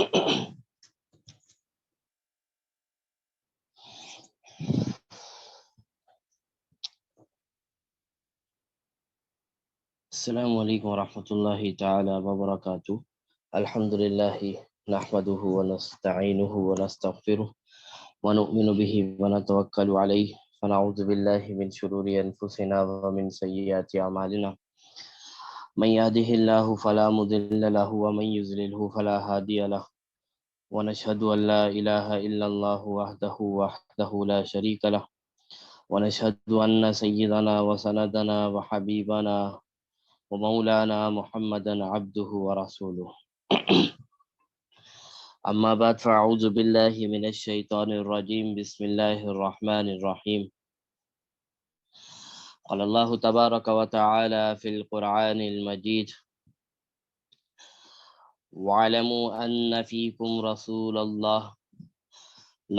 السلام علیکم ورحمۃ اللہ تعالی وبرکاتہ. الحمد للہ نحمده ونستعینه ونستغفره ونؤمن به ونتوکل علیہ ونعوذ باللہ من شرور انفسنا ومن سیئات اعمالنا من يهده الله فلا مضل له ومن يضلل فلا هادي له ونشهد ان لا اله الا الله وحده لا شريك له ونشهد ان سيدنا وسندنا وحبيبنا ومولانا محمدا عبده ورسوله. اما بعد فاعوذ باللہ من الشیطان الرجیم. بسم اللہ الرحمن الرحیم. قال اللہ تبارک وتعالی فی القرآن المجید: وَاعْلَمُوا أَنَّ فِيكُمْ رَسُولَ اللَّهِ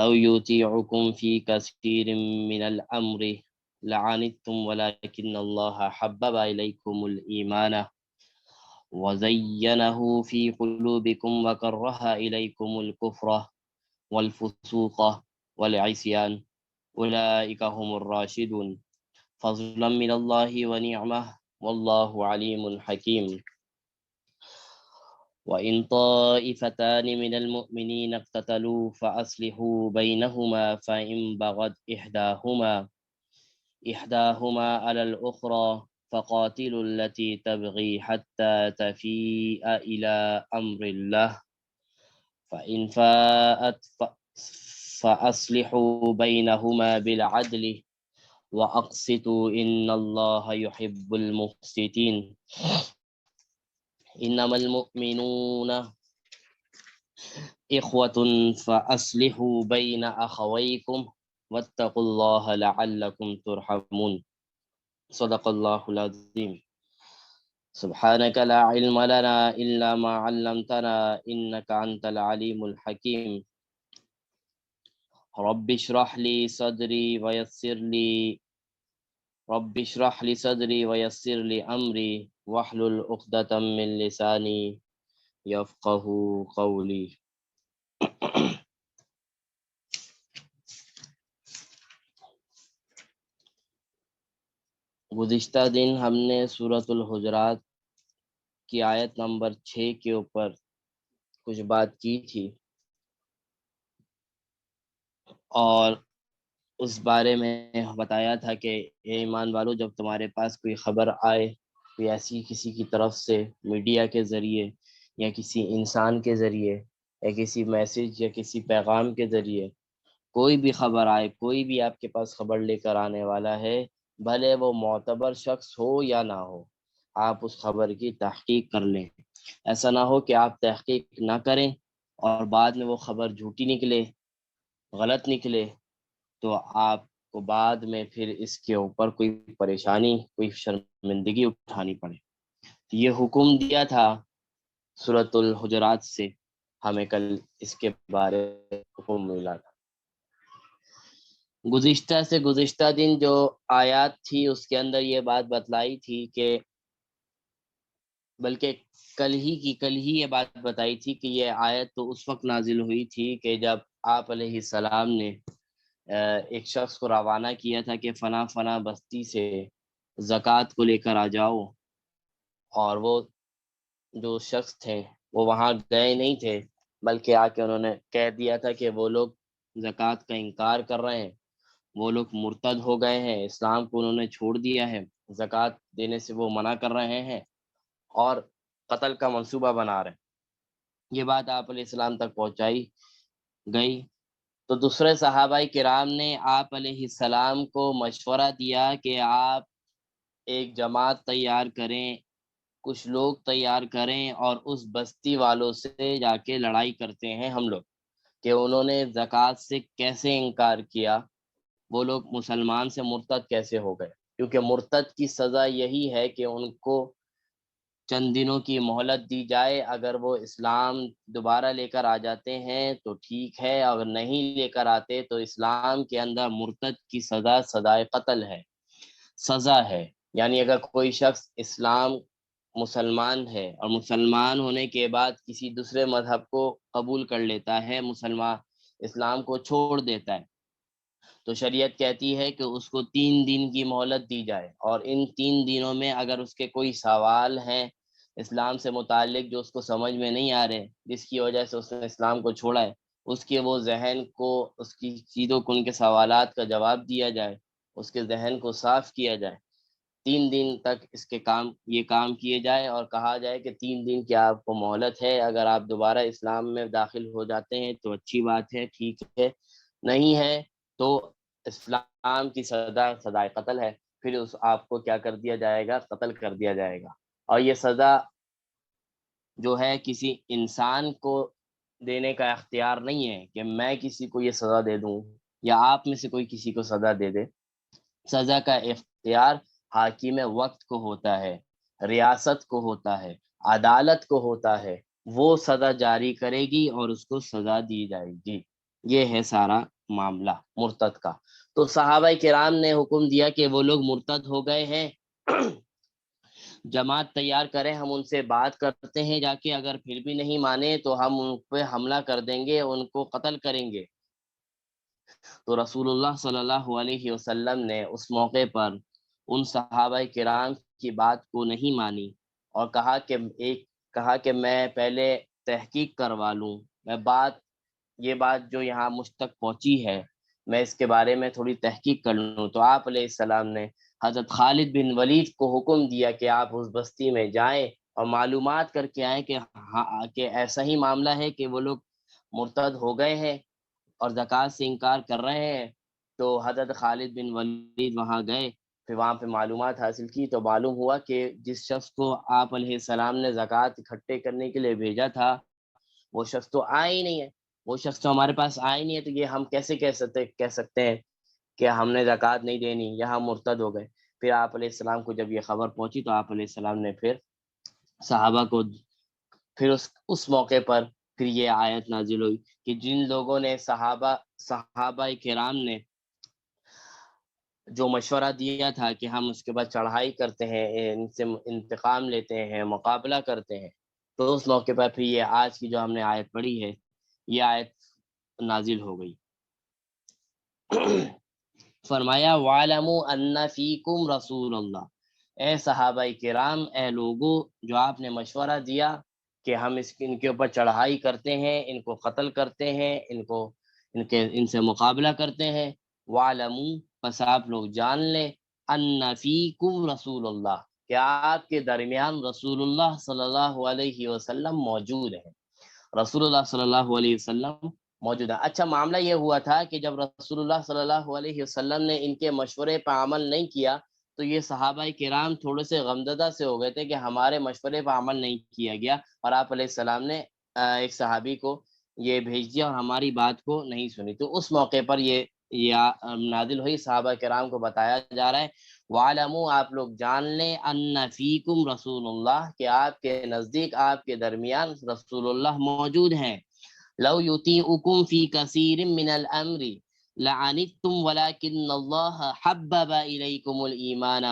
لَوْ يُطِيعُكُمْ فِي كَثِيرٍ مِّنَ الْأَمْرِ لَعَنِتُّمْ وَلَكِنَّ اللَّهَ حَبَّبَ إِلَيْكُمُ الْإِيمَانَ وَزَيَّنَهُ فِي قُلُوبِكُمْ وَكَرَّهَ إِلَيْكُمُ الْكُفْرَ والفسوق والعصيان أولئك هم الراشدون فضلا من الله ونعمة والله عليم حكيم. وإن طائفتان من المؤمنين اقتتلوا فأصلحوا بينهما فإن بغت إحداهما على الأخرى فقاتلوا التي تبغي حتى تفيء إلى أمر الله فإن فاءت فأصلحوا بينهما بالعدل وأقسطوا إن الله يحب المقسطين. إنما المؤمنون إخوة فأصلحوا بين أخويكم واتقوا الله لعلكم ترحمون. صدق الله العظيم. سبحانك لا علم لنا إلا ما علمتنا إنك أنت العليم الحكيم. رب اشرح لي صدري ويسر لي أمري واحلل عقدة من لساني يفقهوا قولي. گزشتہ دن ہم نے سورۃ الحجرات کی آیت نمبر 6 کے اوپر کچھ بات کی تھی، اور اس بارے میں بتایا تھا کہ اے ایمان والو، جب تمہارے پاس کوئی خبر آئے، کوئی ایسی کسی کی طرف سے میڈیا کے ذریعے یا کسی انسان کے ذریعے یا کسی میسج یا کسی پیغام کے ذریعے کوئی بھی خبر آئے، کوئی بھی آپ کے پاس خبر لے کر آنے والا ہے، بھلے وہ معتبر شخص ہو یا نہ ہو، آپ اس خبر کی تحقیق کر لیں. ایسا نہ ہو کہ آپ تحقیق نہ کریں اور بعد میں وہ خبر جھوٹی نکلے، غلط نکلے، تو آپ کو بعد میں پھر اس کے اوپر کوئی پریشانی، کوئی شرمندگی اٹھانی پڑے. یہ حکم دیا تھا سورۃ الحجرات سے، ہمیں کل اس کے بارے میں حکم ملا تھا. گزشتہ دن جو آیات تھی اس کے اندر یہ بات بتلائی تھی کہ، بلکہ کل ہی یہ بات بتائی تھی کہ یہ آیت تو اس وقت نازل ہوئی تھی کہ جب آپ علیہ السلام نے ایک شخص کو روانہ کیا تھا کہ فلاں بستی سے زکوٰۃ کو لے کر آ جاؤ، اور وہ جو شخص تھے وہ وہاں گئے نہیں تھے، بلکہ آ کے انہوں نے کہہ دیا تھا کہ وہ لوگ زکوٰۃ کا انکار کر رہے ہیں، وہ لوگ مرتد ہو گئے ہیں، اسلام کو انہوں نے چھوڑ دیا ہے، زکوٰۃ دینے سے وہ منع کر رہے ہیں اور قتل کا منصوبہ بنا رہے ہیں. یہ بات آپ علیہ السلام تک پہنچائی گئی تو دوسرے صحابہ کرام نے آپ علیہ السلام کو مشورہ دیا کہ آپ ایک جماعت تیار کریں، کچھ لوگ تیار کریں اور اس بستی والوں سے جا کے لڑائی کرتے ہیں ہم لوگ کہ انہوں نے زکوٰۃ سے کیسے انکار کیا، وہ لوگ مسلمان سے مرتد کیسے ہو گئے. کیونکہ مرتد کی سزا یہی ہے کہ ان کو چند دنوں کی مہلت دی جائے، اگر وہ اسلام دوبارہ لے کر آ جاتے ہیں تو ٹھیک ہے، اگر نہیں لے کر آتے تو اسلام کے اندر مرتد کی سزا سزائے قتل ہے، سزا ہے. یعنی اگر کوئی شخص اسلام مسلمان ہے اور مسلمان ہونے کے بعد کسی دوسرے مذہب کو قبول کر لیتا ہے، مسلمان اسلام کو چھوڑ دیتا ہے، تو شریعت کہتی ہے کہ اس کو 3 دن کی مہلت دی جائے، اور ان 3 دنوں میں اگر اس کے کوئی سوال ہیں اسلام سے متعلق جو اس کو سمجھ میں نہیں آ رہے، جس کی وجہ سے اس نے اسلام کو چھوڑا ہے، اس کے وہ ذہن کو، اس کی چیزوں کو، ان کے سوالات کا جواب دیا جائے، اس کے ذہن کو صاف کیا جائے، 3 دن تک اس کے یہ کام کیے جائے، اور کہا جائے کہ 3 دن کی آپ کو مہلت ہے، اگر آپ دوبارہ اسلام میں داخل ہو جاتے ہیں تو اچھی بات ہے، ٹھیک ہے، نہیں ہے تو اسلام کی سزا قتل ہے، پھر اس آپ کو کیا کر دیا جائے گا، قتل کر دیا جائے گا۔ اور یہ سزا جو ہے کسی انسان کو دینے کا اختیار نہیں ہے کہ میں کسی کو یہ سزا دے دوں یا آپ میں سے کوئی کسی کو سزا دے دے، سزا کا اختیار حاکم وقت کو ہوتا ہے، ریاست کو ہوتا ہے، عدالت کو ہوتا ہے، وہ سزا جاری کرے گی اور اس کو سزا دی جائے گی۔ یہ ہے سارا معاملہ مرتد کا۔ تو صحابہ کرام نے حکم دیا کہ وہ لوگ مرتد ہو گئے ہیں، جماعت تیار کریں، ہم ان سے بات کرتے ہیں جا کے، اگر پھر بھی نہیں مانے تو ہم ان پہ حملہ کر دیں گے، ان کو قتل کریں گے۔ تو رسول اللہ صلی اللہ علیہ وسلم نے اس موقع پر ان صحابہ کرام کی بات کو نہیں مانی، اور کہا کہ میں پہلے تحقیق کروا لوں، میں یہ بات جو یہاں مجھ تک پہنچی ہے میں اس کے بارے میں تھوڑی تحقیق کر لوں۔ تو آپ علیہ السلام نے حضرت خالد بن ولید کو حکم دیا کہ آپ اس بستی میں جائیں اور معلومات کر کے آئیں کہ ایسا ہی معاملہ ہے کہ وہ لوگ مرتد ہو گئے ہیں اور زکوٰۃ سے انکار کر رہے ہیں۔ تو حضرت خالد بن ولید وہاں گئے، پھر وہاں پہ معلومات حاصل کی تو معلوم ہوا کہ جس شخص کو آپ علیہ السلام نے زکوٰۃ اکٹھے کرنے کے لیے بھیجا تھا وہ شخص تو آیا ہی نہیں ہے، وہ شخص تو ہمارے پاس آیا ہی نہیں ہے، تو یہ ہم کیسے کہہ سکتے ہیں کہ ہم نے زکوٰۃ نہیں دینی یا ہم مرتد ہو گئے۔ پھر آپ علیہ السلام کو جب یہ خبر پہنچی تو آپ علیہ السلام نے پھر صحابہ کو، پھر اس موقع پر پھر یہ آیت نازل ہوئی کہ جن لوگوں نے صحابہ کرام نے جو مشورہ دیا تھا کہ ہم اس کے بعد چڑھائی کرتے ہیں، ان سے انتقام لیتے ہیں، مقابلہ کرتے ہیں، تو اس موقع پر پھر یہ آج کی جو ہم نے آیت پڑھی ہے یہ آیت نازل ہو گئی۔ فرمایا وَاعْلَمُوا أَنَّ فِيكُمْ رَسُولَ اللَّهِ، اے صحابہ کرام، اے لوگو جو آپ نے مشورہ دیا کہ ہم ان کے اوپر چڑھائی کرتے ہیں، ان کو قتل کرتے ہیں، ان سے مقابلہ کرتے ہیں، وَاعْلَمُوا، پس آپ لوگ جان لیں، أَنَّ فِيكُمْ رَسُولَ اللَّهِ، کہ آپ کے درمیان رسول اللہ صلی اللہ علیہ وسلم موجود ہیں، رسول اللہ صلی اللہ علیہ وسلم موجود ہے۔ اچھا معاملہ یہ ہوا تھا کہ جب رسول اللہ صلی اللہ علیہ وسلم نے ان کے مشورے پہ عمل نہیں کیا تو یہ صحابہ کرام تھوڑے سے غمزدہ سے ہو گئے تھے کہ ہمارے مشورے پہ عمل نہیں کیا گیا، اور آپ علیہ السلام نے ایک صحابی کو یہ بھیج دیا اور ہماری بات کو نہیں سنی۔ تو اس موقع پر یہ نازل ہوئی، صحابہ کرام کو بتایا جا رہا ہے وَاعْلَمُوا، آپ لوگ جان لیں، أَنَّ فِيكُمْ رسول اللہ، کہ آپ کے نزدیک، آپ کے درمیان رسول اللہ موجود ہیں، لو یطیعکم فی کثیر من الامر لعنتم ولکن اللہ حبب الیکم الایمان،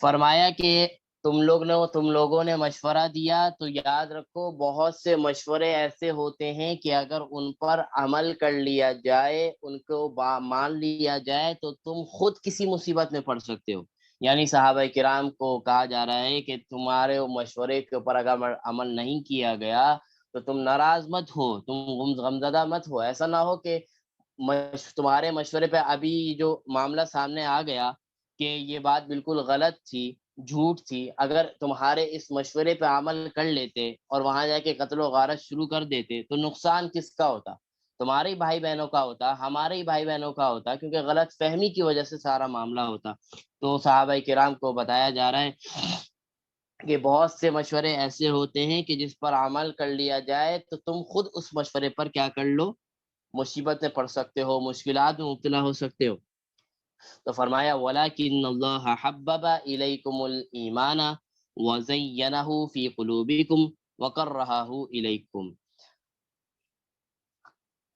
فرمایا کہ تم لوگوں نے مشورہ دیا تو یاد رکھو بہت سے مشورے ایسے ہوتے ہیں کہ اگر ان پر عمل کر لیا جائے، ان کو مان لیا جائے تو تم خود کسی مصیبت میں پڑ سکتے ہو۔ یعنی صحابہ کرام کو کہا جا رہا ہے کہ تمہارے مشورے کے اوپر اگر عمل نہیں کیا گیا تو تم ناراض مت ہو، تم غمزدہ مت ہو، ایسا نہ ہو کہ تمہارے مشورے پہ ابھی جو معاملہ سامنے آ گیا کہ یہ بات بالکل غلط تھی، جھوٹ تھی، اگر تمہارے اس مشورے پہ عمل کر لیتے اور وہاں جا کے قتل و غارت شروع کر دیتے تو نقصان کس کا ہوتا؟ تمہارے ہی بھائی بہنوں کا ہوتا، ہمارے ہی بھائی بہنوں کا ہوتا، کیونکہ غلط فہمی کی وجہ سے سارا معاملہ ہوتا۔ تو صحابہ کرام کو بتایا جا رہا ہے کہ بہت سے مشورے ایسے ہوتے ہیں کہ جس پر عمل کر لیا جائے تو تم خود اس مشورے پر کیا کر لو، مصیبت میں پڑ سکتے ہو، مشکلات میں مبتلا ہو سکتے ہو۔ تو فرمایا وَلَكِنَّ اللَّهَ حَبَّبَ إِلَيْكُمُ الْإِيمَانَ وَزَيَّنَهُ فِي قُلُوبِكُمْ وَكَرَّهَهُ إِلَيْكُمْ۔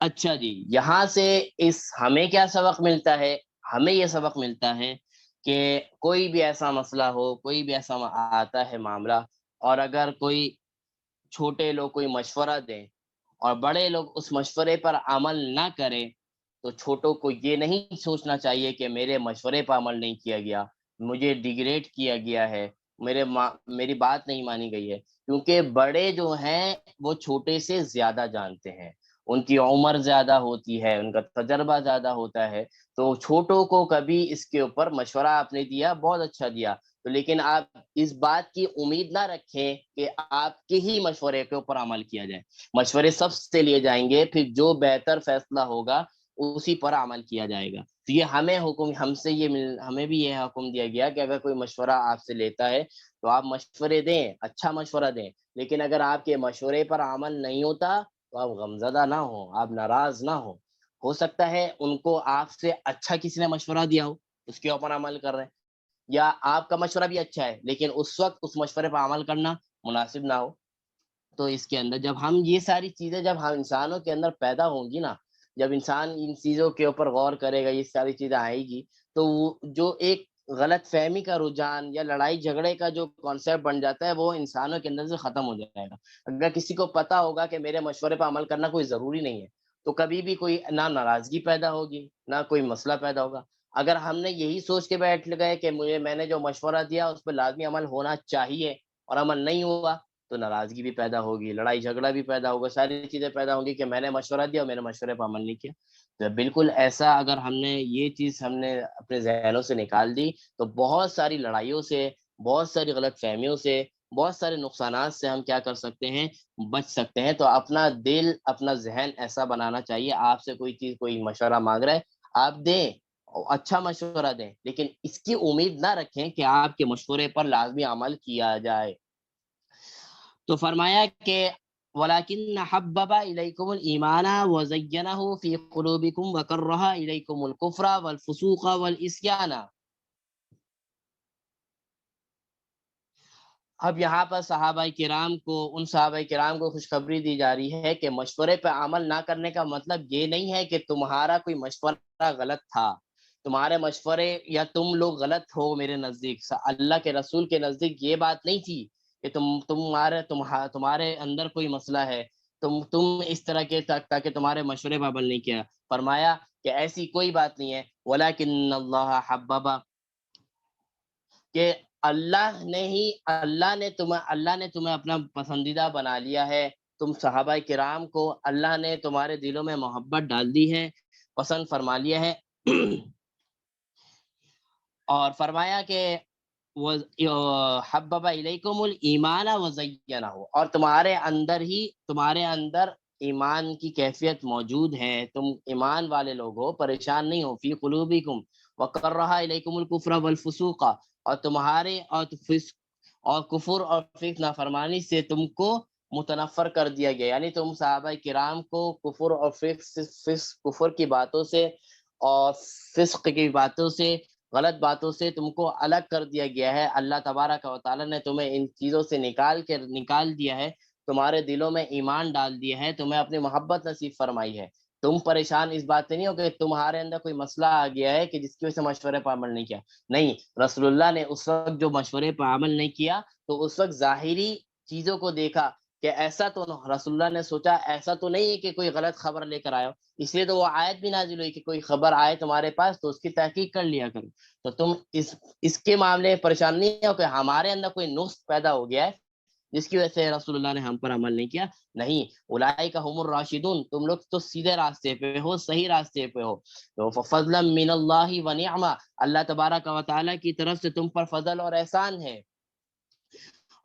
اچھا جی، یہاں سے ہمیں کیا سبق ملتا ہے؟ ہمیں یہ سبق ملتا ہے کہ کوئی بھی ایسا مسئلہ ہو، کوئی بھی ایسا آتا ہے معاملہ، اور اگر کوئی چھوٹے لوگ کوئی مشورہ دیں اور بڑے لوگ اس مشورے پر عمل نہ کریں، تو چھوٹوں کو یہ نہیں سوچنا چاہیے کہ میرے مشورے پر عمل نہیں کیا گیا، مجھے ڈیگریڈ کیا گیا ہے، میری بات نہیں مانی گئی ہے، کیونکہ بڑے جو ہیں وہ چھوٹے سے زیادہ جانتے ہیں، ان کی عمر زیادہ ہوتی ہے، ان کا تجربہ زیادہ ہوتا ہے، تو چھوٹوں کو کبھی اس کے اوپر مشورہ آپ نے دیا، بہت اچھا دیا، تو لیکن آپ اس بات کی امید نہ رکھیں کہ آپ کے ہی مشورے کے اوپر عمل کیا جائے، مشورے سب سے لیے جائیں گے، پھر جو بہتر فیصلہ ہوگا اسی پر عمل کیا جائے گا۔ تو یہ ہمیں حکم ہم سے ہمیں بھی یہ حکم دیا گیا کہ اگر کوئی مشورہ آپ سے لیتا ہے تو آپ مشورے دیں، اچھا مشورہ دیں، لیکن اگر آپ کے مشورے پر عمل نہیں ہوتا تو آپ غمزدہ نہ ہوں، آپ ناراض نہ ہو سکتا ہے ان کو آپ سے اچھا کسی نے مشورہ دیا ہو، اس کے اوپر عمل کر رہے ہیں، یا آپ کا مشورہ بھی اچھا ہے لیکن اس وقت اس مشورے پر عمل کرنا مناسب نہ ہو۔ تو اس کے اندر جب ہم یہ ساری چیزیں جب ہم انسانوں کے اندر پیدا ہوں گی نا، جب انسان ان چیزوں کے اوپر غور کرے گا، یہ ساری چیزیں آئے گی، تو وہ جو ایک غلط فہمی کا رجحان یا لڑائی جھگڑے کا جو کانسیپٹ بن جاتا ہے وہ انسانوں کے اندر سے ختم ہو جائے گا۔ اگر کسی کو پتا ہوگا کہ میرے مشورے پر عمل کرنا کوئی ضروری نہیں ہے، تو کبھی بھی کوئی نہ ناراضگی پیدا ہوگی، نہ کوئی مسئلہ پیدا ہوگا۔ اگر ہم نے یہی سوچ کے بیٹھ گئے کہ میں نے جو مشورہ دیا اس پہ لازمی عمل ہونا چاہیے اور عمل نہیں ہوا، تو ناراضگی بھی پیدا ہوگی، لڑائی جھگڑا بھی پیدا ہوگا، ساری چیزیں پیدا ہوں گی کہ میں نے مشورہ دیا اور میرے مشورے پر عمل نہیں کیا۔ تو بالکل ایسا اگر یہ چیز ہم نے اپنے ذہنوں سے نکال دی، تو بہت ساری لڑائیوں سے، بہت ساری غلط فہمیوں سے، بہت سارے نقصانات سے ہم کیا کر سکتے ہیں، بچ سکتے ہیں۔ تو اپنا دل، اپنا ذہن ایسا بنانا چاہیے، آپ سے کوئی چیز، کوئی مشورہ مانگ رہا ہے، آپ دیں، اچھا مشورہ دیں، لیکن اس کی امید نہ رکھیں کہ آپ کے مشورے پر لازمی عمل کیا جائے۔ تو فرمایا کہ وَلَكِنَّ حَبَّبَ إِلَيْكُمُ الْإِيمَانَ وَزَيَّنَهُ فِي قُلُوبِكُمْ وَكَرَّهَ إِلَيْكُمُ الْكُفْرَ وَالْفُسُوقَ وَالْعِصْيَانَ۔ اب یہاں پر ان صحابہ کرام کو خوشخبری دی جا رہی ہے کہ مشورے پہ عمل نہ کرنے کا مطلب یہ نہیں ہے کہ تمہارا کوئی مشورہ غلط تھا، تمہارے مشورے یا تم لوگ غلط ہو میرے نزدیک، اللہ کے رسول کے نزدیک یہ بات نہیں تھی کہ تمہارے اندر کوئی مسئلہ ہے، تم اس طرح کے تاکہ تمہارے مشورے پر عمل نہیں کیا۔ فرمایا کہ ایسی کوئی بات نہیں ہے، وَلَكِنَّ اللَّهَ حَبَّبَ، کہ اللہ نے تمہیں اپنا پسندیدہ بنا لیا ہے، تم صحابہ کرام کو اللہ نے تمہارے دلوں میں محبت ڈال دی ہے، پسند فرما لیا ہے اور فرمایا کہ حبب الیکم الایمان وزینہ، اور تمہارے اندر ایمان کی کیفیت موجود ہے، تم ایمان والے لوگ ہو، پریشان نہیں ہو، فی قلوبکم وکرہ الیکم الکفر والفسوق، اور تمہارے اور کفر اور فسق نافرمانی سے تم کو متنفر کر دیا گیا، یعنی تم صحابہ کرام کو کفر اور کفر کی باتوں سے اور فسق کی باتوں سے، غلط باتوں سے تم کو الگ کر دیا گیا ہے۔ اللہ تبارک و تعالیٰ نے تمہیں ان چیزوں سے نکال دیا ہے، تمہارے دلوں میں ایمان ڈال دیا ہے، تمہیں اپنی محبت نصیب فرمائی ہے۔ تم پریشان اس بات سے نہیں ہو کہ تمہارے اندر کوئی مسئلہ آ گیا ہے کہ جس کی وجہ سے مشورے پر عمل نہیں کیا، نہیں، رسول اللہ نے اس وقت جو مشورے پر عمل نہیں کیا تو اس وقت ظاہری چیزوں کو دیکھا کہ ایسا تو رسول اللہ نے سوچا ایسا تو نہیں ہے کہ کوئی غلط خبر لے کر آیا، اس لیے تو وہ آیت بھی نازل ہوئی کہ کوئی خبر آئے تمہارے پاس تو اس کی تحقیق کر لیا کرو۔ تو تم اس کے معاملے میں پریشان نہیں ہو کہ ہمارے اندر کوئی نقص پیدا ہو گیا ہے جس کی وجہ سے رسول اللہ نے ہم پر عمل نہیں کیا، نہیں، اولئک هم الراشدون، تم لوگ تو سیدھے راستے پہ ہو، صحیح راستے پہ ہو، تو فضلا من اللہ و نعمہ، اللہ تبارک و تعالیٰ کی طرف سے تم پر فضل اور احسان ہے،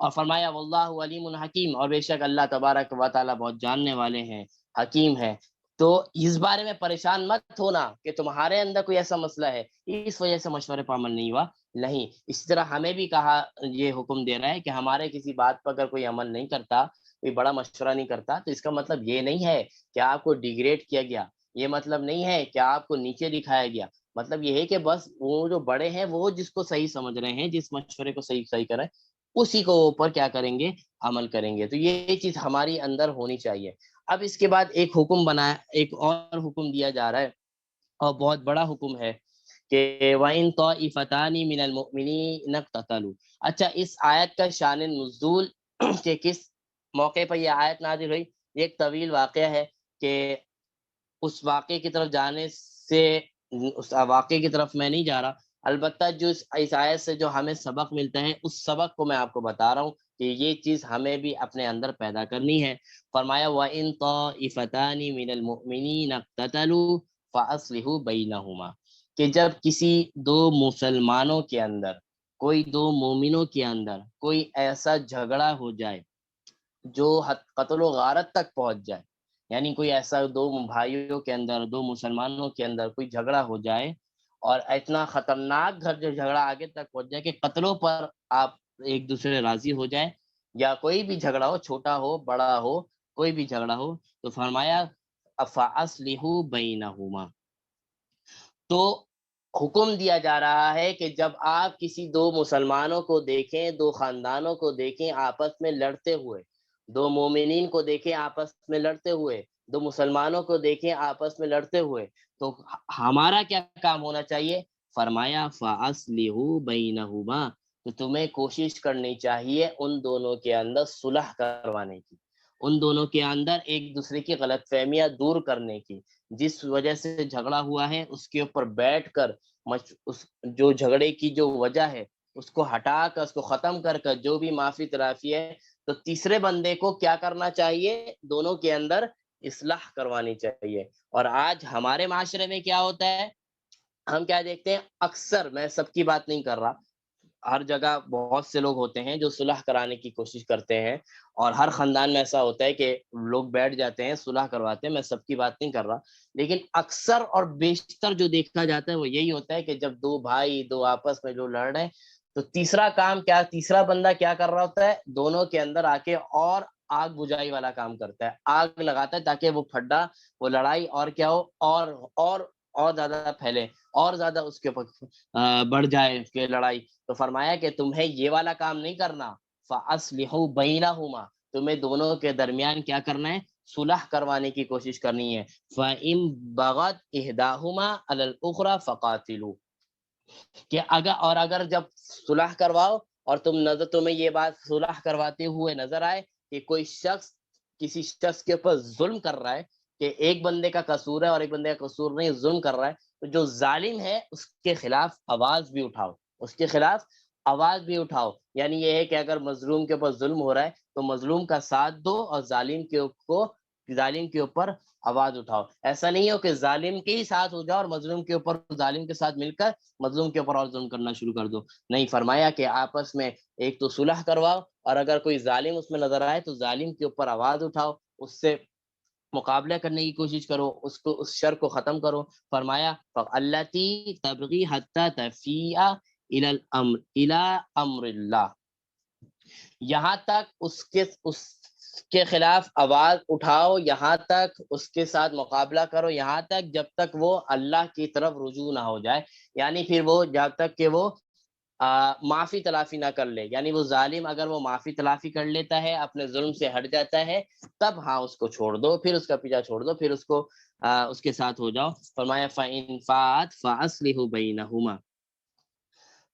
اور فرمایا واللہ علیم حکیم، اور بے شک اللہ تبارک و تعالیٰ بہت جاننے والے ہیں، حکیم ہے۔ تو اس بارے میں پریشان مت ہونا کہ تمہارے اندر کوئی ایسا مسئلہ ہے اس وجہ سے مشورے پر عمل نہیں ہوا، نہیں، اسی طرح ہمیں بھی کہا، یہ حکم دے رہا ہے کہ ہمارے کسی بات پر اگر کوئی عمل نہیں کرتا، کوئی بڑا مشورہ نہیں کرتا، تو اس کا مطلب یہ نہیں ہے کہ آپ کو ڈیگریڈ کیا گیا، یہ مطلب نہیں ہے کہ آپ کو نیچے دکھایا گیا، مطلب یہ ہے کہ بس وہ جو بڑے ہیں وہ جس کو صحیح سمجھ رہے ہیں، جس مشورے کو صحیح کر رہے ہیں، اسی کو اوپر کیا کریں گے، عمل کریں گے۔ تو یہ چیز ہماری اندر ہونی چاہیے۔ اب اس کے بعد ایک اور حکم دیا جا رہا ہے اور بہت بڑا حکم ہے کہ وَإِن طَائِفَتَانِ مِنَ الْمُؤْمِنِينَ اقْتَتَلُوا۔ اچھا اس آیت کا شان نزول کہ کس موقع پر یہ آیت نازل ہوئی، یہ ایک طویل واقعہ ہے کہ اس واقعے کی طرف جانے سے اس واقعے کی طرف میں نہیں جا رہا، البتہ جو اس آیت سے جو ہمیں سبق ملتا ہے اس سبق کو میں آپ کو بتا رہا ہوں کہ یہ چیز ہمیں بھی اپنے اندر پیدا کرنی ہے۔ فرمایا وَإِن طَائِفَتَانِ مِنَ الْمُؤْمِنِينَ اقْتَتَلُوا فَأَصْلِحُوا بَيْنَهُمَا، کہ جب کسی دو مسلمانوں کے اندر، کوئی دو مومنوں کے اندر کوئی ایسا جھگڑا ہو جائے جو قتل و غارت تک پہنچ جائے، یعنی کوئی ایسا دو بھائیوں کے اندر، دو مسلمانوں کے اندر کوئی جھگڑا ہو جائے اور اتنا خطرناک جو جھگڑا آگے تک پہنچ جائے کہ قتلوں پر آپ ایک دوسرے راضی ہو جائیں، یا کوئی بھی جھگڑا ہو، چھوٹا ہو بڑا ہو، کوئی بھی جھگڑا ہو، تو فرمایا فَأَصْلِحُوا بَيْنَهُمَا، تو حکم دیا جا رہا ہے کہ جب آپ کسی دو مسلمانوں کو دیکھیں، دو خاندانوں کو دیکھیں آپس میں لڑتے ہوئے، دو مومنین کو دیکھیں آپس میں لڑتے ہوئے، دو مسلمانوں کو دیکھیں آپس میں لڑتے ہوئے، تو ہمارا کیا کام ہونا چاہیے؟ فرمایا فَأَصْلِحُوا بَيْنَهُمَا، تو تمہیں کوشش کرنی چاہیے ان دونوں کے اندر صلح کروانے کی، ان دونوں کے اندر ایک دوسرے کی غلط فہمیاں دور کرنے کی، جس وجہ سے جھگڑا ہوا ہے اس کے اوپر بیٹھ کر اس جو جھگڑے کی جو وجہ ہے اس کو ہٹا کر، اس کو ختم کر کر جو بھی معافی تلافی ہے، تو تیسرے بندے کو کیا کرنا چاہیے؟ دونوں کے اندر اصلاح کروانی چاہیے۔ اور آج ہمارے معاشرے میں کیا ہوتا ہے، ہم کیا دیکھتے ہیں، اکثر، میں سب کی بات نہیں کر رہا، ہر جگہ بہت سے لوگ ہوتے ہیں جو صلح کرانے کی کوشش کرتے ہیں، اور ہر خاندان میں ایسا ہوتا ہے کہ لوگ بیٹھ جاتے ہیں صلح کرواتے ہیں، میں سب کی بات نہیں کر رہا، لیکن اکثر اور بیشتر جو دیکھا جاتا ہے وہ یہی ہوتا ہے کہ جب دو بھائی دو آپس میں جو لڑ رہے ہیں، تو تیسرا کام کیا، تیسرا بندہ کیا کر رہا ہوتا ہے؟ دونوں کے اندر آ کے اور آگ بجھائی والا کام کرتا ہے، آگ لگاتا ہے تاکہ وہ پھڈا، وہ لڑائی اور کیا ہو، اور زیادہ پھیلے، اور زیادہ اس کے اوپر بڑھ جائے کہ لڑائی۔ تو فرمایا کہ تمہیں یہ والا کام نہیں کرنا، فَأَصْلِحُوا بَيْنَهُمَا، تمہیں دونوں کے درمیان کیا کرنا ہے؟ صلح کروانے کی کوشش کرنی ہے۔ فَإِن بَغَتْ إِحْدَاهُمَا عَلَى الْأُخْرَى فَقَاتِلُوا، کہ اگر جب صلح کرواؤ اور تمہیں یہ بات صلح کرواتے ہوئے نظر آئے کہ کوئی شخص کسی شخص کے اوپر ظلم کر رہا ہے، کہ ایک بندے کا قصور ہے اور ایک بندے کا قصور نہیں، ظلم کر رہا ہے، تو جو ظالم ہے اس کے خلاف آواز بھی اٹھاؤ، اس کے خلاف آواز بھی اٹھاؤ، یعنی یہ ہے کہ اگر مظلوم کے اوپر ظلم ہو رہا ہے تو مظلوم کا ساتھ دو اور ظالم کے اوپر آواز اٹھاؤ، ایسا نہیں ہو کہ ظالم کے ہی ساتھ ہو جاؤ اور مظلوم کے اوپر، ظالم کے ساتھ مل کر مظلوم کے اوپر اور ظلم کرنا شروع کر دو، نہیں، فرمایا کہ آپس میں ایک تو صلح کرواؤ، اور اگر کوئی ظالم اس میں نظر آئے تو ظالم کے اوپر آواز اٹھاؤ، اس سے مقابلہ کرنے کی کوشش کرو، اس شر کو ختم کرو۔ فرمایا التی تبغی حتی تفیء الی امر اللہ، یہاں تک اس کے خلاف آواز اٹھاؤ، یہاں تک اس کے ساتھ مقابلہ کرو، یہاں تک جب تک وہ اللہ کی طرف رجوع نہ ہو جائے، یعنی پھر وہ جب تک کہ وہ معافی تلافی نہ کر لے، یعنی وہ ظالم اگر وہ معافی تلافی کر لیتا ہے، اپنے ظلم سے ہٹ جاتا ہے، تب ہاں اس کو چھوڑ دو، پھر اس کا پیچھا چھوڑ دو، پھر اس کو اس کے ساتھ ہو جاؤ۔ فرمایا فَإِن فَاءَتْ فَأَصْلِحُوا بَيْنَهُمَا،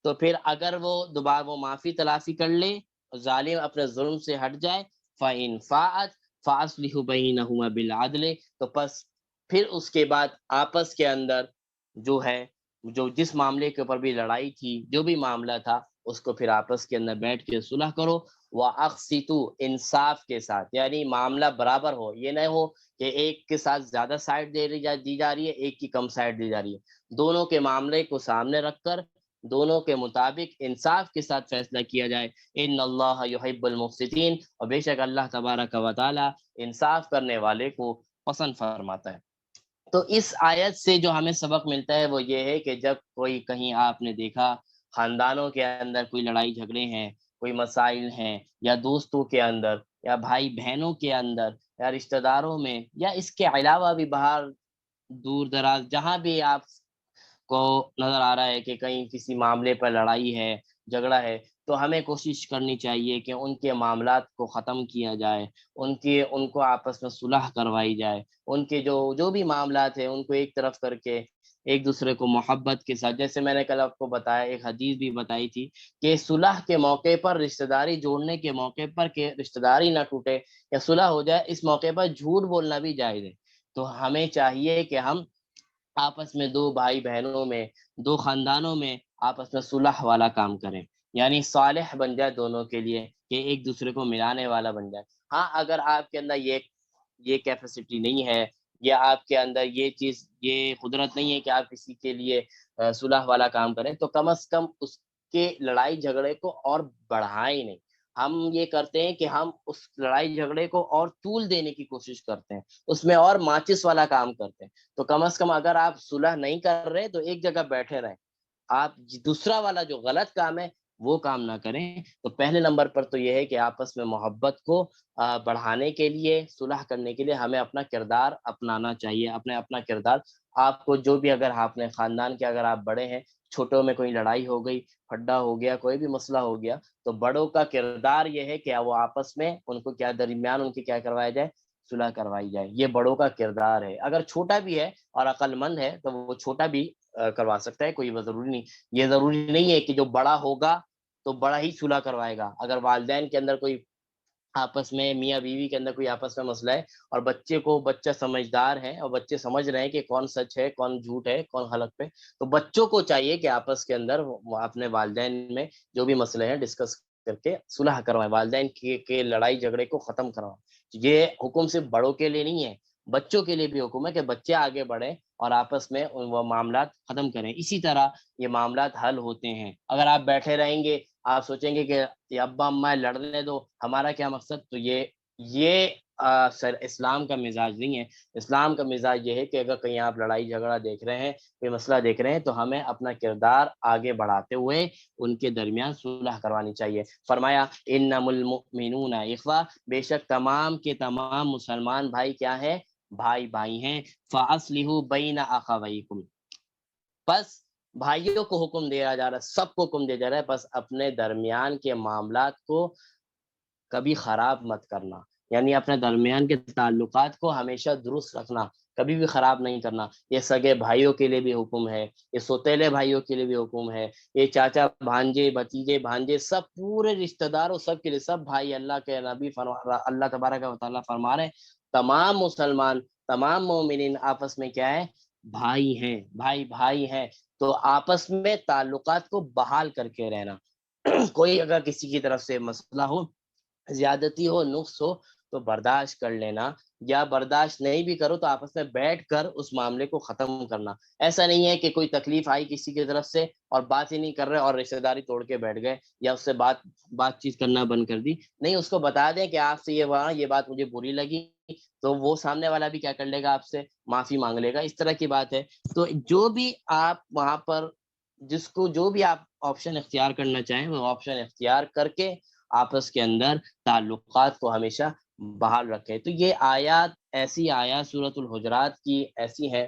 تو پھر اگر وہ دوبارہ وہ معافی تلافی کر لے، ظالم اپنے ظلم سے ہٹ جائے، فَإِن فَاءَتْ فَأَصْلِحُوا بَيْنَهُمَا بِالْعَدْلِ، تو پس پھر اس کے بعد آپس کے اندر جو ہے، جو جس معاملے کے اوپر بھی لڑائی تھی، جو بھی معاملہ تھا، اس کو پھر آپس کے اندر بیٹھ کے صلح کرو، وَأَقْسِطُوا، انصاف کے ساتھ، یعنی معاملہ برابر ہو، یہ نہ ہو کہ ایک کے ساتھ زیادہ سائڈ دی جا رہی ہے، ایک کی کم سائڈ دی جا رہی ہے، دونوں کے معاملے کو سامنے رکھ کر دونوں کے مطابق انصاف کے ساتھ فیصلہ کیا جائے۔ ان اللہ یحب المقسطین، اور بے شک اللہ تبارک و تعالی انصاف کرنے والے کو پسند فرماتا ہے۔ تو اس آیت سے جو ہمیں سبق ملتا ہے وہ یہ ہے کہ جب کوئی کہیں آپ نے دیکھا خاندانوں کے اندر کوئی لڑائی جھگڑے ہیں، کوئی مسائل ہیں، یا دوستوں کے اندر، یا بھائی بہنوں کے اندر، یا رشتہ داروں میں، یا اس کے علاوہ بھی باہر دور دراز جہاں بھی آپ کو نظر آ رہا ہے کہ کہیں کسی معاملے پر لڑائی ہے، جھگڑا ہے، تو ہمیں کوشش کرنی چاہیے کہ ان کے معاملات کو ختم کیا جائے، ان کو آپس میں صلح کروائی جائے، ان کے جو بھی معاملات ہیں ان کو ایک طرف کر کے ایک دوسرے کو محبت کے ساتھ، جیسے میں نے کل آپ کو بتایا، ایک حدیث بھی بتائی تھی کہ صلح کے موقع پر، رشتہ داری جوڑنے کے موقع پر کہ رشتہ داری نہ ٹوٹے یا صلح ہو جائے، اس موقع پر جھوٹ بولنا بھی جائز ہے۔ تو ہمیں چاہیے کہ ہم آپس میں دو بھائی بہنوں میں، دو خاندانوں میں آپس میں صلح والا کام کریں، یعنی صالح بن جائے دونوں کے لیے، کہ ایک دوسرے کو ملانے والا بن جائے۔ ہاں اگر آپ کے اندر یہ کیپیسٹی نہیں ہے، یا آپ کے اندر یہ چیز، یہ قدرت نہیں ہے کہ آپ کسی کے لیے صلح والا کام کریں، تو کم از کم اس کے لڑائی جھگڑے کو اور بڑھائیں نہیں۔ ہم یہ کرتے ہیں کہ ہم اس لڑائی جھگڑے کو اور طول دینے کی کوشش کرتے ہیں، اس میں اور ماچس والا کام کرتے ہیں۔ تو کم از کم اگر آپ صلح نہیں کر رہے تو ایک جگہ بیٹھے رہیں، آپ دوسرا والا جو غلط کام ہے وہ کام نہ کریں۔ تو پہلے نمبر پر تو یہ ہے کہ آپس میں محبت کو بڑھانے کے لیے، صلح کرنے کے لیے ہمیں اپنا کردار اپنانا چاہیے، اپنا کردار۔ آپ کو جو بھی، اگر آپ نے خاندان کے، اگر آپ بڑے ہیں، چھوٹوں میں کوئی لڑائی ہو گئی، پھڈا ہو گیا، کوئی بھی مسئلہ ہو گیا، تو بڑوں کا کردار یہ ہے کہ وہ آپس میں ان کو درمیان ان کے کیا کروایا جائے، صلح کروائی جائے۔ یہ بڑوں کا کردار ہے۔ اگر چھوٹا بھی ہے اور عقل مند ہے تو وہ چھوٹا بھی کروا سکتا ہے، کوئی ضروری نہیں۔ یہ ضروری نہیں ہے کہ جو بڑا ہوگا تو بڑا ہی صلح کروائے گا۔ اگر والدین کے اندر کوئی آپس میں، میاں بیوی کے اندر کوئی آپس میں مسئلہ ہے، اور بچہ سمجھدار ہے اور بچے سمجھ رہے ہیں کہ کون سچ ہے، کون جھوٹ ہے، کون غلط پہ، تو بچوں کو چاہیے کہ آپس کے اندر وہ اپنے والدین میں جو بھی مسئلے ہیں ڈسکس کر کے صلح کروائیں، والدین کے لڑائی جھگڑے کو ختم کروائیں۔ یہ حکم صرف بڑوں کے لیے نہیں ہے، بچوں کے لیے بھی حکم ہے کہ بچے آگے بڑھیں اور آپس میں وہ معاملات ختم کریں۔ اسی طرح یہ معاملات حل ہوتے ہیں۔ اگر آپ بیٹھے رہیں گے، آپ سوچیں گے کہ یہ ابا اماں لڑنے دو، ہمارا کیا مقصد، تو یہ سر اسلام کا مزاج نہیں ہے۔ اسلام کا مزاج یہ ہے کہ اگر کہیں آپ لڑائی جھگڑا دیکھ رہے ہیں، کوئی مسئلہ دیکھ رہے ہیں، تو ہمیں اپنا کردار آگے بڑھاتے ہوئے ان کے درمیان صلح کروانی چاہیے۔ فرمایا انما المؤمنون اخوہ، بے شک تمام کے تمام مسلمان بھائی کیا ہیں، بھائی ہیں۔ فاصلحوا بین اخویکم، بس بھائیوں کو حکم دیا جا رہا ہے، سب کو حکم دیا جا رہا ہے، بس اپنے درمیان کے معاملات کو کبھی خراب مت کرنا، یعنی اپنے درمیان کے تعلقات کو ہمیشہ درست رکھنا، کبھی بھی خراب نہیں کرنا۔ یہ سگے بھائیوں کے لیے بھی حکم ہے، یہ سوتیلے بھائیوں کے لیے بھی حکم ہے، یہ چاچا بھانجے بھتیجے بھانجے سب پورے رشتہ داروں سب کے لیے، سب بھائی۔ اللہ کے نبی اللہ تبارک و تعالیٰ فرما رہے ہیں تمام مسلمان، تمام مومنین آپس میں کیا ہے، بھائی ہیں، بھائی ہیں۔ تو آپس میں تعلقات کو بحال کر کے رہنا۔ کوئی اگر کسی کی طرف سے مسئلہ ہو، زیادتی ہو، نقص ہو، تو برداشت کر لینا، یا برداشت نہیں بھی کرو تو آپس میں بیٹھ کر اس معاملے کو ختم کرنا۔ ایسا نہیں ہے کہ کوئی تکلیف آئی کسی کی طرف سے اور بات ہی نہیں کر رہے اور رشتہ داری توڑ کے بیٹھ گئے، یا اس سے بات چیت کرنا بند کر دی۔ نہیں، اس کو بتا دیں کہ آپ سے یہ بات مجھے بری لگی، تو وہ سامنے والا بھی کیا کر لے گا، آپ سے معافی مانگ لے گا، اس طرح کی بات ہے۔ تو جو بھی آپ وہاں پر، جو بھی آپ آپشن اختیار کرنا چاہیں، وہ آپشن اختیار کر کے آپس کے اندر تعلقات کو ہمیشہ بحال رکھے۔ تو یہ آیات، ایسی آیات سورۃ الحجرات کی ایسی ہے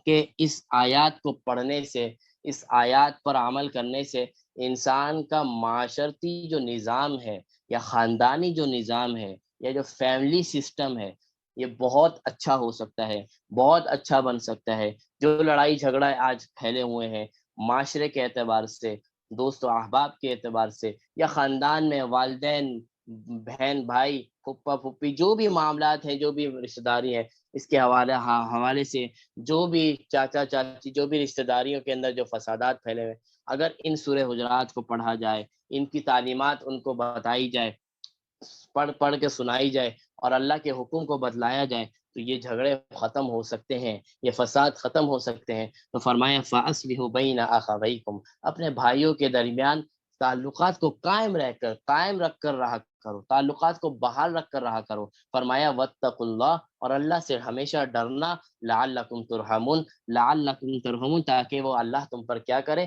کہ اس آیات کو پڑھنے سے، اس آیات پر عمل کرنے سے انسان کا معاشرتی جو نظام ہے، یا خاندانی جو نظام ہے، یا جو فیملی سسٹم ہے، یہ بہت اچھا ہو سکتا ہے، بہت اچھا بن سکتا ہے۔ جو لڑائی جھگڑا آج پھیلے ہوئے ہیں معاشرے کے اعتبار سے، دوست و احباب کے اعتبار سے، یا خاندان میں والدین، بہن بھائی، پھپھا پھوپھی، جو بھی معاملات ہیں، جو بھی رشتہ داری ہے، اس کے حوالے سے جو بھی چاچا چاچی، جو بھی رشتہ داریوں کے اندر جو فسادات پھیلے ہوئے، اگر ان سورہ حجرات کو پڑھا جائے، ان کی تعلیمات ان کو بتائی جائے، پڑھ کے سنائی جائے، اور اللہ کے حکم کو بتلایا جائے، تو یہ جھگڑے ختم ہو سکتے ہیں، یہ فساد ختم ہو سکتے ہیں۔ تو فرمایا فَأَصْلِحُوا بَيْنَ أَخَوَيْكُمْ، اپنے بھائیوں کے درمیان تعلقات کو قائم رکھ کر رہا کرو، تعلقات کو بحال رکھ کر رہا کرو۔ فرمایا واتقوا اللہ، اور اللہ سے ہمیشہ ڈرنا، لعلکم ترحمون، لعلکم ترحمون، تاکہ وہ اللہ تم پر کیا کرے،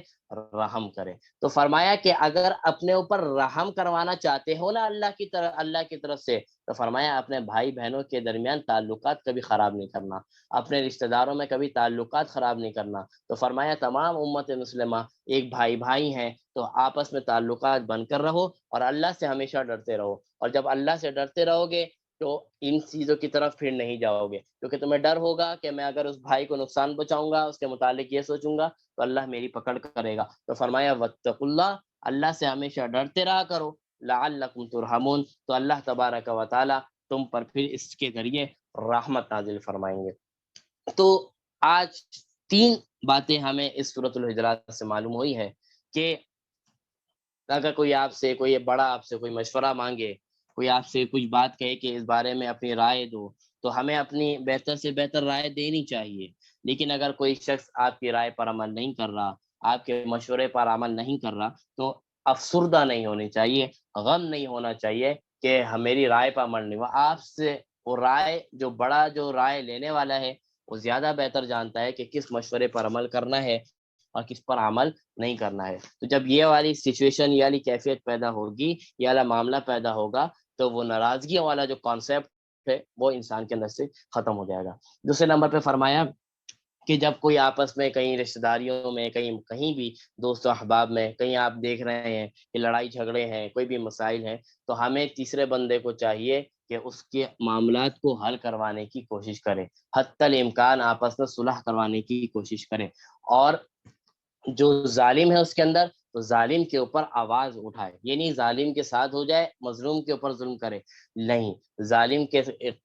رحم کرے۔ تو فرمایا کہ اگر اپنے اوپر رحم کروانا چاہتے ہو نا اللہ کی طرف سے، تو فرمایا اپنے بھائی بہنوں کے درمیان تعلقات کبھی خراب نہیں کرنا، اپنے رشتہ داروں میں کبھی تعلقات خراب نہیں کرنا۔ تو فرمایا تمام امت مسلمہ ایک بھائی ہیں، تو آپس میں تعلقات بن کر رہو اور اللہ سے ہمیشہ ڈرتے رہو، اور جب اللہ سے ڈرتے رہو گے تو ان چیزوں کی طرف پھر نہیں جاؤ گے، کیونکہ تمہیں ڈر ہوگا کہ میں اگر اس بھائی کو نقصان پہنچاؤں گا، اس کے متعلق یہ سوچوں گا تو اللہ میری پکڑ کرے گا۔ تو فرمایا واتقوا اللہ، اللہ سے ہمیشہ ڈرتے رہا کرو، لعلکم ترحمون، تو اللہ تبارک و تعالی تم پر پھر اس کے ذریعے رحمت نازل فرمائیں گے۔ تو آج 3 باتیں ہمیں اس سورۃ الحجرات سے معلوم ہوئی ہے کہ اگر کوئی بڑا آپ سے کوئی مشورہ مانگے، کوئی آپ سے کچھ بات کہے کہ اس بارے میں اپنی رائے دو، تو ہمیں اپنی بہتر سے بہتر رائے دینی چاہیے۔ لیکن اگر کوئی شخص آپ کی رائے پر عمل نہیں کر رہا، آپ کے مشورے پر عمل نہیں کر رہا، تو افسردہ نہیں ہونی چاہیے، غم نہیں ہونا چاہیے کہ میری رائے پر عمل نہیں ہوا۔ آپ سے وہ جو رائے لینے والا ہے، وہ زیادہ بہتر جانتا ہے کہ کس مشورے پر عمل کرنا ہے اور کس پر عمل نہیں کرنا ہے۔ تو جب یہ والی سچویشن، یہ والی کیفیت پیدا ہوگی، یہ والا معاملہ پیدا ہوگا، تو وہ ناراضگی والا جو کانسیپٹ ہے وہ انسان کے اندر سے ختم ہو جائے گا۔ دوسرے نمبر پہ فرمایا کہ جب کوئی آپس میں کہیں رشتہ داریوں میں کہیں بھی دوست و احباب میں کہیں آپ دیکھ رہے ہیں کہ لڑائی جھگڑے ہیں، کوئی بھی مسائل ہیں، تو ہمیں تیسرے بندے کو چاہیے کہ اس کے معاملات کو حل کروانے کی کوشش کرے، حتی الامکان آپس میں صلح کروانے کی کوشش کرے، اور جو ظالم ہے اس کے اندر، تو ظالم کے اوپر آواز اٹھائے، یہ نہیں ظالم کے ساتھ ہو جائے مظلوم کے اوپر ظلم کرے، نہیں، ظالم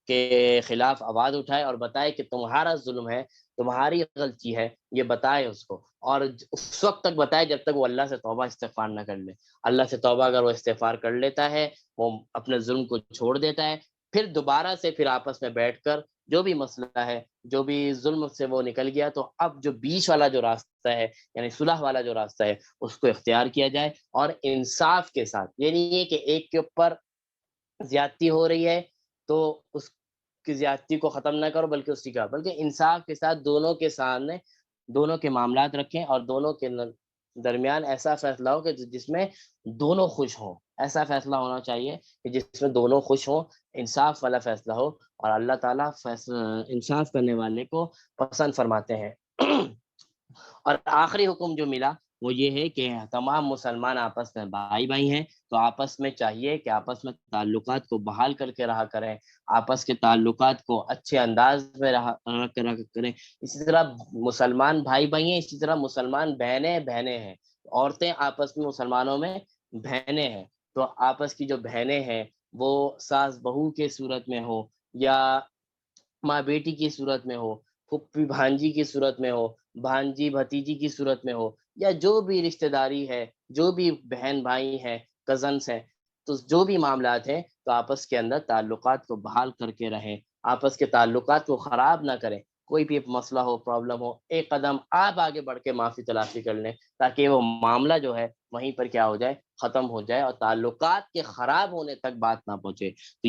کے خلاف آواز اٹھائے اور بتائے کہ تمہارا ظلم ہے، تمہاری غلطی ہے، یہ بتائے اس کو، اور اس وقت تک بتائے جب تک وہ اللہ سے توبہ استغفار نہ کر لے۔ اللہ سے توبہ اگر وہ استغفار کر لیتا ہے، وہ اپنے ظلم کو چھوڑ دیتا ہے، پھر دوبارہ سے پھر آپس میں بیٹھ کر جو بھی مسئلہ ہے، جو بھی ظلم سے وہ نکل گیا، تو اب جو بیچ والا جو راستہ ہے، یعنی صلح والا جو راستہ ہے، اس کو اختیار کیا جائے، اور انصاف کے ساتھ، یہ نہیں ہے کہ ایک کے اوپر زیادتی ہو رہی ہے تو اس کی زیادتی کو ختم نہ کرو، بلکہ انصاف کے ساتھ دونوں کے سامنے دونوں کے معاملات رکھیں، اور دونوں کے درمیان ایسا فیصلہ ہو کہ جس میں دونوں خوش ہوں، ایسا فیصلہ ہونا چاہیے کہ جس میں دونوں خوش ہوں، انصاف والا فیصلہ ہو، اور اللہ تعالیٰ انصاف کرنے والے کو پسند فرماتے ہیں۔ اور آخری حکم جو ملا وہ یہ ہے کہ تمام مسلمان آپس میں بھائی ہیں، تو آپس میں چاہیے کہ آپس میں تعلقات کو بحال کر کے رہا کریں، آپس کے تعلقات کو اچھے انداز میں رہا کریں۔ اسی طرح مسلمان بھائی ہیں، اسی طرح مسلمان بہنیں ہیں، عورتیں آپس میں مسلمانوں میں بہنیں ہیں، تو آپس کی جو بہنیں ہیں وہ ساس بہو کے صورت میں ہو، یا ماں بیٹی کی صورت میں ہو، پھپھی بھانجی کی صورت میں ہو، بھانجی بھتیجی کی صورت میں ہو، یا جو بھی رشتہ داری ہے، جو بھی بہن بھائی ہیں، کزنس ہیں، تو جو بھی معاملات ہیں، تو آپس کے اندر تعلقات کو بحال کر کے رہیں، آپس کے تعلقات کو خراب نہ کریں۔ کوئی بھی مسئلہ ہو، پرابلم ہو، ایک قدم آپ آگے بڑھ کے معافی تلافی کر لیں، تاکہ وہ معاملہ جو ہے وہیں پر کیا ہو جائے، ختم ہو جائے، اور تعلقات کے خراب ہونے تک بات نہ پہنچے۔ تو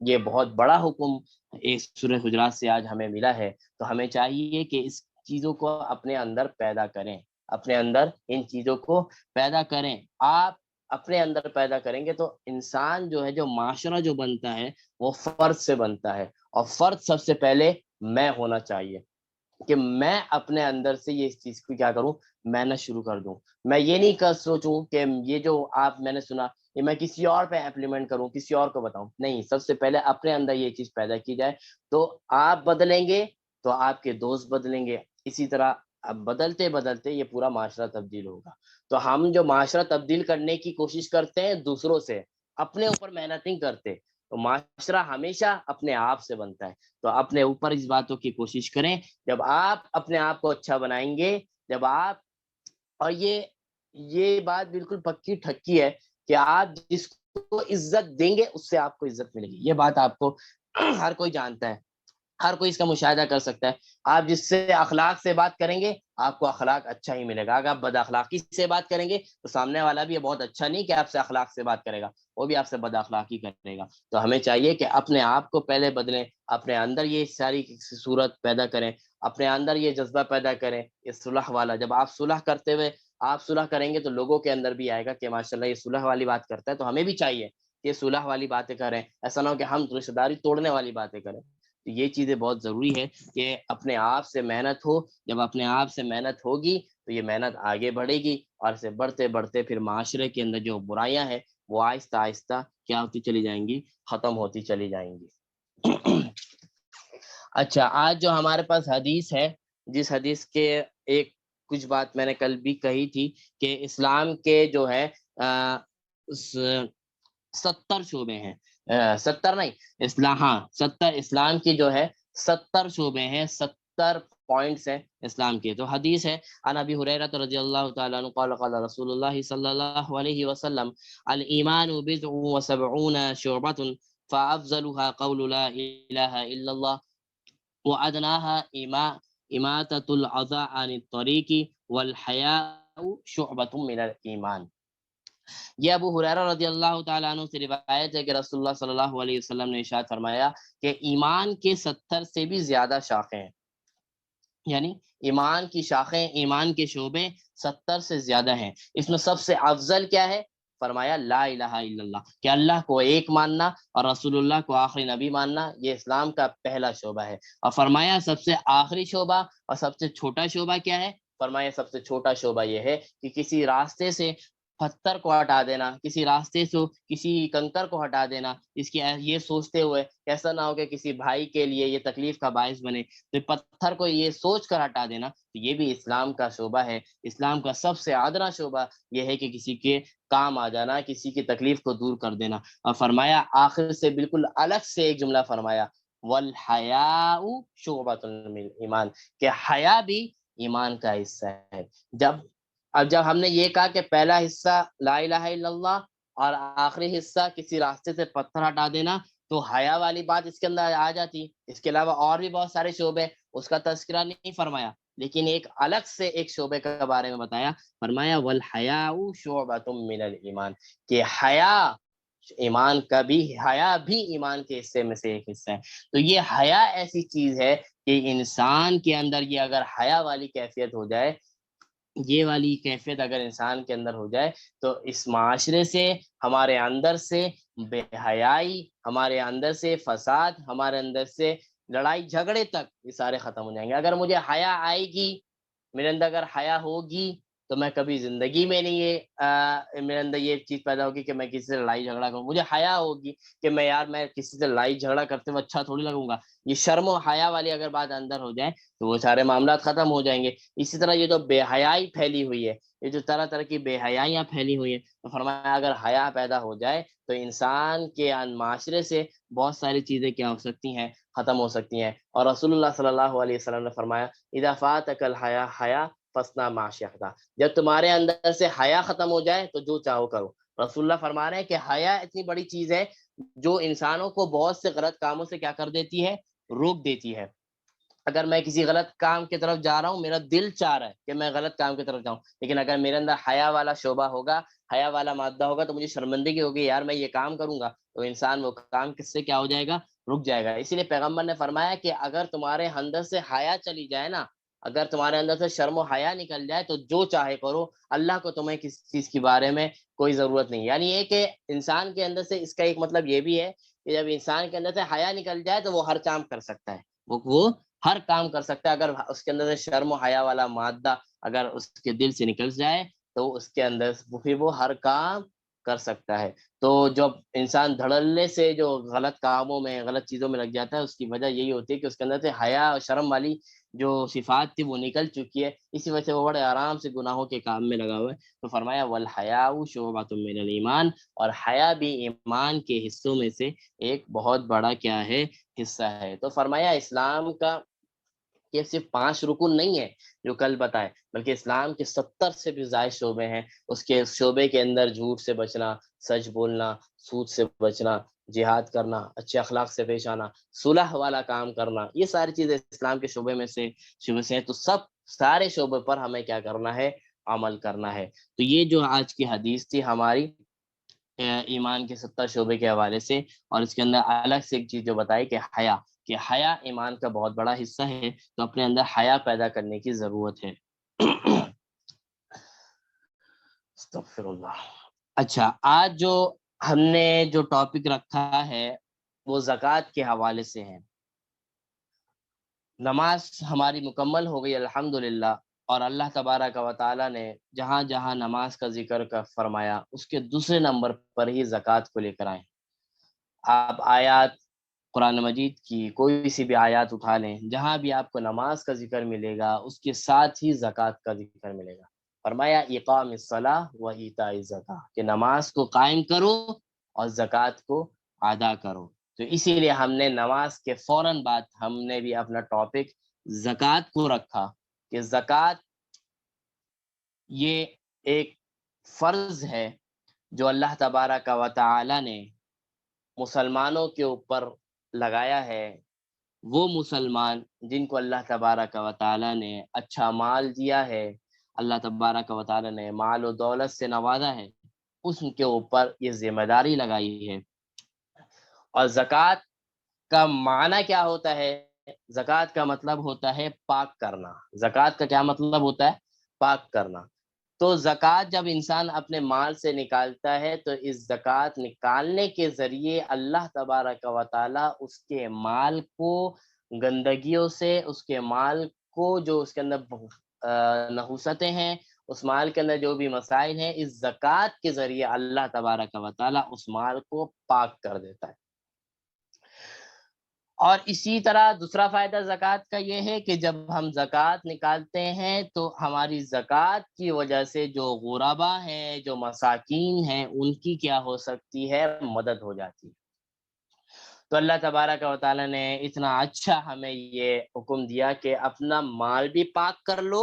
یہ بہت بڑا حکم اس سورہ حجرات سے آج ہمیں ملا ہے، تو ہمیں چاہیے کہ اس چیزوں کو اپنے اندر پیدا کریں، اپنے اندر ان چیزوں کو پیدا کریں۔ آپ اپنے اندر پیدا کریں گے تو انسان جو ہے، جو معاشرہ جو بنتا ہے، وہ فرد سے بنتا ہے، اور فرد سب سے پہلے میں ہونا چاہیے، کہ میں اپنے اندر سے یہ اس چیز کو کیا کروں، محنت شروع کر دوں۔ میں یہ نہیں سوچوں کہ یہ جو میں نے سنا یہ میں کسی اور پہ امپلیمنٹ کروں، کسی اور کو بتاؤں، نہیں، سب سے پہلے اپنے اندر یہ چیز پیدا کی جائے، تو آپ بدلیں گے تو آپ کے دوست بدلیں گے، اسی طرح اب بدلتے بدلتے یہ پورا معاشرہ تبدیل ہوگا۔ تو ہم جو معاشرہ تبدیل کرنے کی کوشش کرتے ہیں دوسروں سے، اپنے اوپر محنت نہیں کرتے، تو معاشرہ ہمیشہ اپنے آپ سے بنتا ہے۔ تو اپنے اوپر اس باتوں کی کوشش کریں، جب آپ اپنے آپ کو اچھا بنائیں گے، جب آپ، اور یہ بات بالکل پکی ٹھکی ہے کہ آپ جس کو عزت دیں گے اس سے آپ کو عزت ملے گی، یہ بات آپ کو ہر کوئی جانتا ہے۔ ہر کوئی اس کا مشاہدہ کر سکتا ہے. آپ جس سے اخلاق سے بات کریں گے آپ کو اخلاق اچھا ہی ملے گا. اگر آپ بد اخلاقی سے بات کریں گے تو سامنے والا بھی بہت اچھا نہیں کہ آپ سے اخلاق سے بات کرے گا, وہ بھی آپ سے بد اخلاقی کرے گا. تو ہمیں چاہیے کہ اپنے آپ کو پہلے بدلیں, اپنے اندر یہ ساری صورت پیدا کریں, اپنے اندر یہ جذبہ پیدا کریں, یہ صلح والا. جب آپ صلح کرتے ہوئے آپ صلح کریں گے تو لوگوں کے اندر بھی آئے گا کہ ماشاء اللہ یہ صلح والی بات کرتا ہے, تو ہمیں بھی چاہیے کہ صلح والی باتیں کریں. ایسا نہ ہو کہ ہم رشتہ داری توڑنے والی باتیں کریں. تو یہ چیزیں بہت ضروری ہے کہ اپنے آپ سے محنت ہو. جب اپنے آپ سے محنت ہوگی تو یہ محنت آگے بڑھے گی, اور اسے بڑھتے بڑھتے پھر معاشرے کے اندر جو برائیاں ہیں وہ آہستہ آہستہ کیا ہوتی چلی جائیں گی, ختم ہوتی چلی جائیں گی. اچھا, آج جو ہمارے پاس حدیث ہے, جس حدیث کے ایک کچھ بات میں نے کل بھی کہی تھی کہ اسلام کے جو ہے 70 شعبے ہیں, 70 نہیں, اسلام کی جو ہے 70 شعبے ہیں, 70 پوائنٹس ہیں اسلام کے. تو حدیث ہے عن ابی ہریرہ رضی اللہ تعالی عنہ قال قال رسول اللہ صلی اللہ علیہ وسلم الایمان بضع وسبعون شعبة فافضلها قول لا الہ الا اللہ وادناها اماتۃ الاذى عن الطریق والحیاء شعبة من الایمان. یہ ابو ہریرہ رضی اللہ تعالیٰ عنہ سے روایت ہے کہ رسول اللہ صلی اللہ علیہ وسلم نے ارشاد فرمایا کہ ایمان کے 70 سے بھی زیادہ شاخیں ہیں, یعنی ایمان کی شاخیں, ایمان کے شعبے 70 سے زیادہ ہیں. اس میں سب سے افضل کیا ہے؟ فرمایا لا الہ الا اللہ, کہ اللہ کو ایک ماننا اور رسول اللہ کو آخری نبی ماننا, یہ اسلام کا پہلا شعبہ ہے. اور فرمایا سب سے آخری شعبہ اور سب سے چھوٹا شعبہ کیا ہے؟ فرمایا سب سے چھوٹا شعبہ یہ ہے کہ کسی راستے سے پتھر کو ہٹا دینا, کسی راستے سے کسی کنکر کو ہٹا دینا, اس کی یہ سوچتے ہوئے ایسا نہ ہو کہ کسی بھائی کے لیے یہ تکلیف کا باعث بنے, تو پتھر کو یہ سوچ کر ہٹا دینا, تو یہ بھی اسلام کا شعبہ ہے. اسلام کا سب سے ادنا شعبہ یہ ہے کہ کسی کے کام آ جانا, کسی کی تکلیف کو دور کر دینا. اور فرمایا آخر سے بالکل الگ سے ایک جملہ فرمایا والحیاء شعبۃ من ایمان, کہ حیا بھی ایمان کا حصہ ہے. جب ہم نے یہ کہا کہ پہلا حصہ لا الہ الا اللہ اور آخری حصہ کسی راستے سے پتھر ہٹا دینا, تو حیا والی بات اس کے اندر آ جاتی. اس کے علاوہ اور بھی بہت سارے شعبے, اس کا تذکرہ نہیں فرمایا, لیکن ایک الگ سے ایک شعبے کے بارے میں بتایا. فرمایا والحیاء شعبۃ من الایمان, کہ حیا ایمان کا بھی, حیا بھی ایمان کے حصے میں سے ایک حصہ ہے. تو یہ حیا ایسی چیز ہے کہ انسان کے اندر یہ اگر حیا والی کیفیت ہو جائے, یہ والی کیفیت اگر انسان کے اندر ہو جائے, تو اس معاشرے سے, ہمارے اندر سے بے حیائی, ہمارے اندر سے فساد, ہمارے اندر سے لڑائی جھگڑے تک یہ سارے ختم ہو جائیں گے. اگر مجھے حیا آئے گی, میرے اندر اگر حیا ہوگی, تو میں کبھی زندگی میں نہیں میرے اندر یہ چیز پیدا ہوگی کہ میں کسی سے لڑائی جھگڑا کروں. مجھے حیا ہوگی کہ میں کسی سے لڑائی جھگڑا کرتے ہوئے اچھا تھوڑی لگوں گا. یہ شرم و حیا والی اگر بات اندر ہو جائے تو وہ سارے معاملات ختم ہو جائیں گے. اسی طرح یہ جو بے حیائی پھیلی ہوئی ہے, یہ جو طرح طرح کی بے حیائیاں پھیلی ہوئی ہیں, تو فرمایا اگر حیا پیدا ہو جائے تو انسان کے معاشرے سے بہت ساری چیزیں کیا ہو سکتی ہیں, ختم ہو سکتی ہیں. اور رسول اللہ صلی اللہ علیہ وسلم نے فرمایا اذا فاتک الحیا فاصنع ما شئت, جب تمہارے اندر سے حیا ختم ہو جائے تو جو چاہو کرو. رسول اللہ فرما رہے ہیں کہ حیا اتنی بڑی چیز ہے جو انسانوں کو بہت سے غلط کاموں سے کیا کر دیتی ہے, روک دیتی ہے. اگر میں کسی غلط کام کی طرف جا رہا ہوں, میرا دل چاہ رہا ہے کہ میں غلط کام کی طرف جاؤں, لیکن اگر میرے اندر حیا والا شعبہ ہوگا, حیا والا مادہ ہوگا, تو مجھے شرمندگی ہوگی, یار میں یہ کام کروں گا, تو انسان وہ کام کس سے کیا ہو جائے گا, رک جائے گا. اسی لیے پیغمبر نے فرمایا کہ اگر تمہارے اندر سے حیا چلی جائے نا, اگر تمہارے اندر سے شرم و حیا نکل جائے, تو جو چاہے کرو, اللہ کو تمہیں کسی چیز کے بارے میں کوئی ضرورت نہیں. یعنی یہ کہ انسان کے اندر سے, اس کا ایک مطلب یہ بھی ہے کہ جب انسان کے اندر سے حیا نکل جائے تو وہ ہر کام کر سکتا ہے, وہ ہر کام کر سکتا ہے. اگر اس کے اندر سے شرم و حیا والا مادہ اگر اس کے دل سے نکل جائے تو اس کے اندر پھر وہ ہر کام کر سکتا ہے. تو جب انسان دھڑلے سے جو غلط کاموں میں, غلط چیزوں میں لگ جاتا ہے, اس کی وجہ یہی ہوتی ہے کہ اس کے اندر سے حیا اور شرم والی جو صفات تھی وہ نکل چکی ہے. اسی وجہ سے وہ بڑے آرام سے گناہوں کے کام میں لگا ہوا ہے. تو فرمایا والحیاء شعبۃ من الایمان, اور حیا بھی ایمان کے حصوں میں سے ایک بہت بڑا کیا ہے, حصہ ہے. تو فرمایا اسلام کا یہ صرف 5 رکن نہیں ہے جو کل بتائے, بلکہ اسلام کے 70 سے بھی زائد شعبے ہیں. اس کے شعبے کے اندر جھوٹ سے بچنا, سچ بولنا، سود سے بچنا، جہاد کرنا، اچھے اخلاق سے پیش آنا، صلح والا کام کرنا، یہ ساری چیزیں اسلام کے شعبے سے ہیں۔ تو سارے شعبے پر ہمیں کیا کرنا ہے؟ عمل کرنا ہے۔ تو یہ جو آج کی حدیث تھی ہماری ایمان کے 70 شعبے کے حوالے سے، اور اس کے اندر الگ سے ایک چیز جو بتائی کہ حیا ایمان کا بہت بڑا حصہ ہے، تو اپنے اندر حیا پیدا کرنے کی ضرورت ہے۔ استغفر اللہ۔ اچھا، آج جو ہم نے جو ٹاپک رکھا ہے وہ زکوٰۃ کے حوالے سے ہے۔ نماز ہماری مکمل ہو گئی الحمدللہ، اور اللہ تبارک و تعالیٰ نے جہاں جہاں نماز کا ذکر فرمایا اس کے دوسرے نمبر پر ہی زکوٰۃ کو لے کر آئے۔ آپ آیات قرآن مجید کی کوئی سی بھی آیات اٹھا لیں، جہاں بھی آپ کو نماز کا ذکر ملے گا اس کے ساتھ ہی زکوٰۃ کا ذکر ملے گا۔ فرمایا اقام الصلاۃ و ایتاء الزکوٰۃ، کہ نماز کو قائم کرو اور زکوٰۃ کو ادا کرو۔ تو اسی لیے ہم نے نماز کے فوراً بعد ہم نے بھی اپنا ٹاپک زکوٰۃ کو رکھا، کہ زکوٰۃ یہ ایک فرض ہے جو اللہ تبارک و تعالی نے مسلمانوں کے اوپر لگایا ہے۔ وہ مسلمان جن کو اللہ تبارک و تعالی نے اچھا مال دیا ہے، اللہ تبارک و تعالی نے مال و دولت سے نوازا ہے، اس کے اوپر یہ ذمہ داری لگائی ہے۔ اور زکوٰۃ کا معنی کیا ہوتا ہے؟ زکوٰۃ کا مطلب ہوتا ہے پاک کرنا۔ زکوٰۃ کا کیا مطلب ہوتا ہے؟ پاک کرنا۔ تو زکوٰۃ جب انسان اپنے مال سے نکالتا ہے تو اس زکوٰۃ نکالنے کے ذریعے اللہ تبارک و تعالی اس کے مال کو گندگیوں سے، اس کے مال کو جو اس کے اندر نحوستیں ہیں، اس مال کے اندر جو بھی مسائل ہیں، اس زکوٰۃ کے ذریعے اللہ تبارک و تعالی اس مال کو پاک کر دیتا ہے۔ اور اسی طرح دوسرا فائدہ زکوٰۃ کا یہ ہے کہ جب ہم زکوٰۃ نکالتے ہیں تو ہماری زکوٰۃ کی وجہ سے جو غربا ہیں، جو مساکین ہیں، ان کی کیا ہو سکتی ہے؟ مدد ہو جاتی ہے۔ تو اللہ تبارک و تعالیٰ نے اتنا اچھا ہمیں یہ حکم دیا کہ اپنا مال بھی پاک کر لو،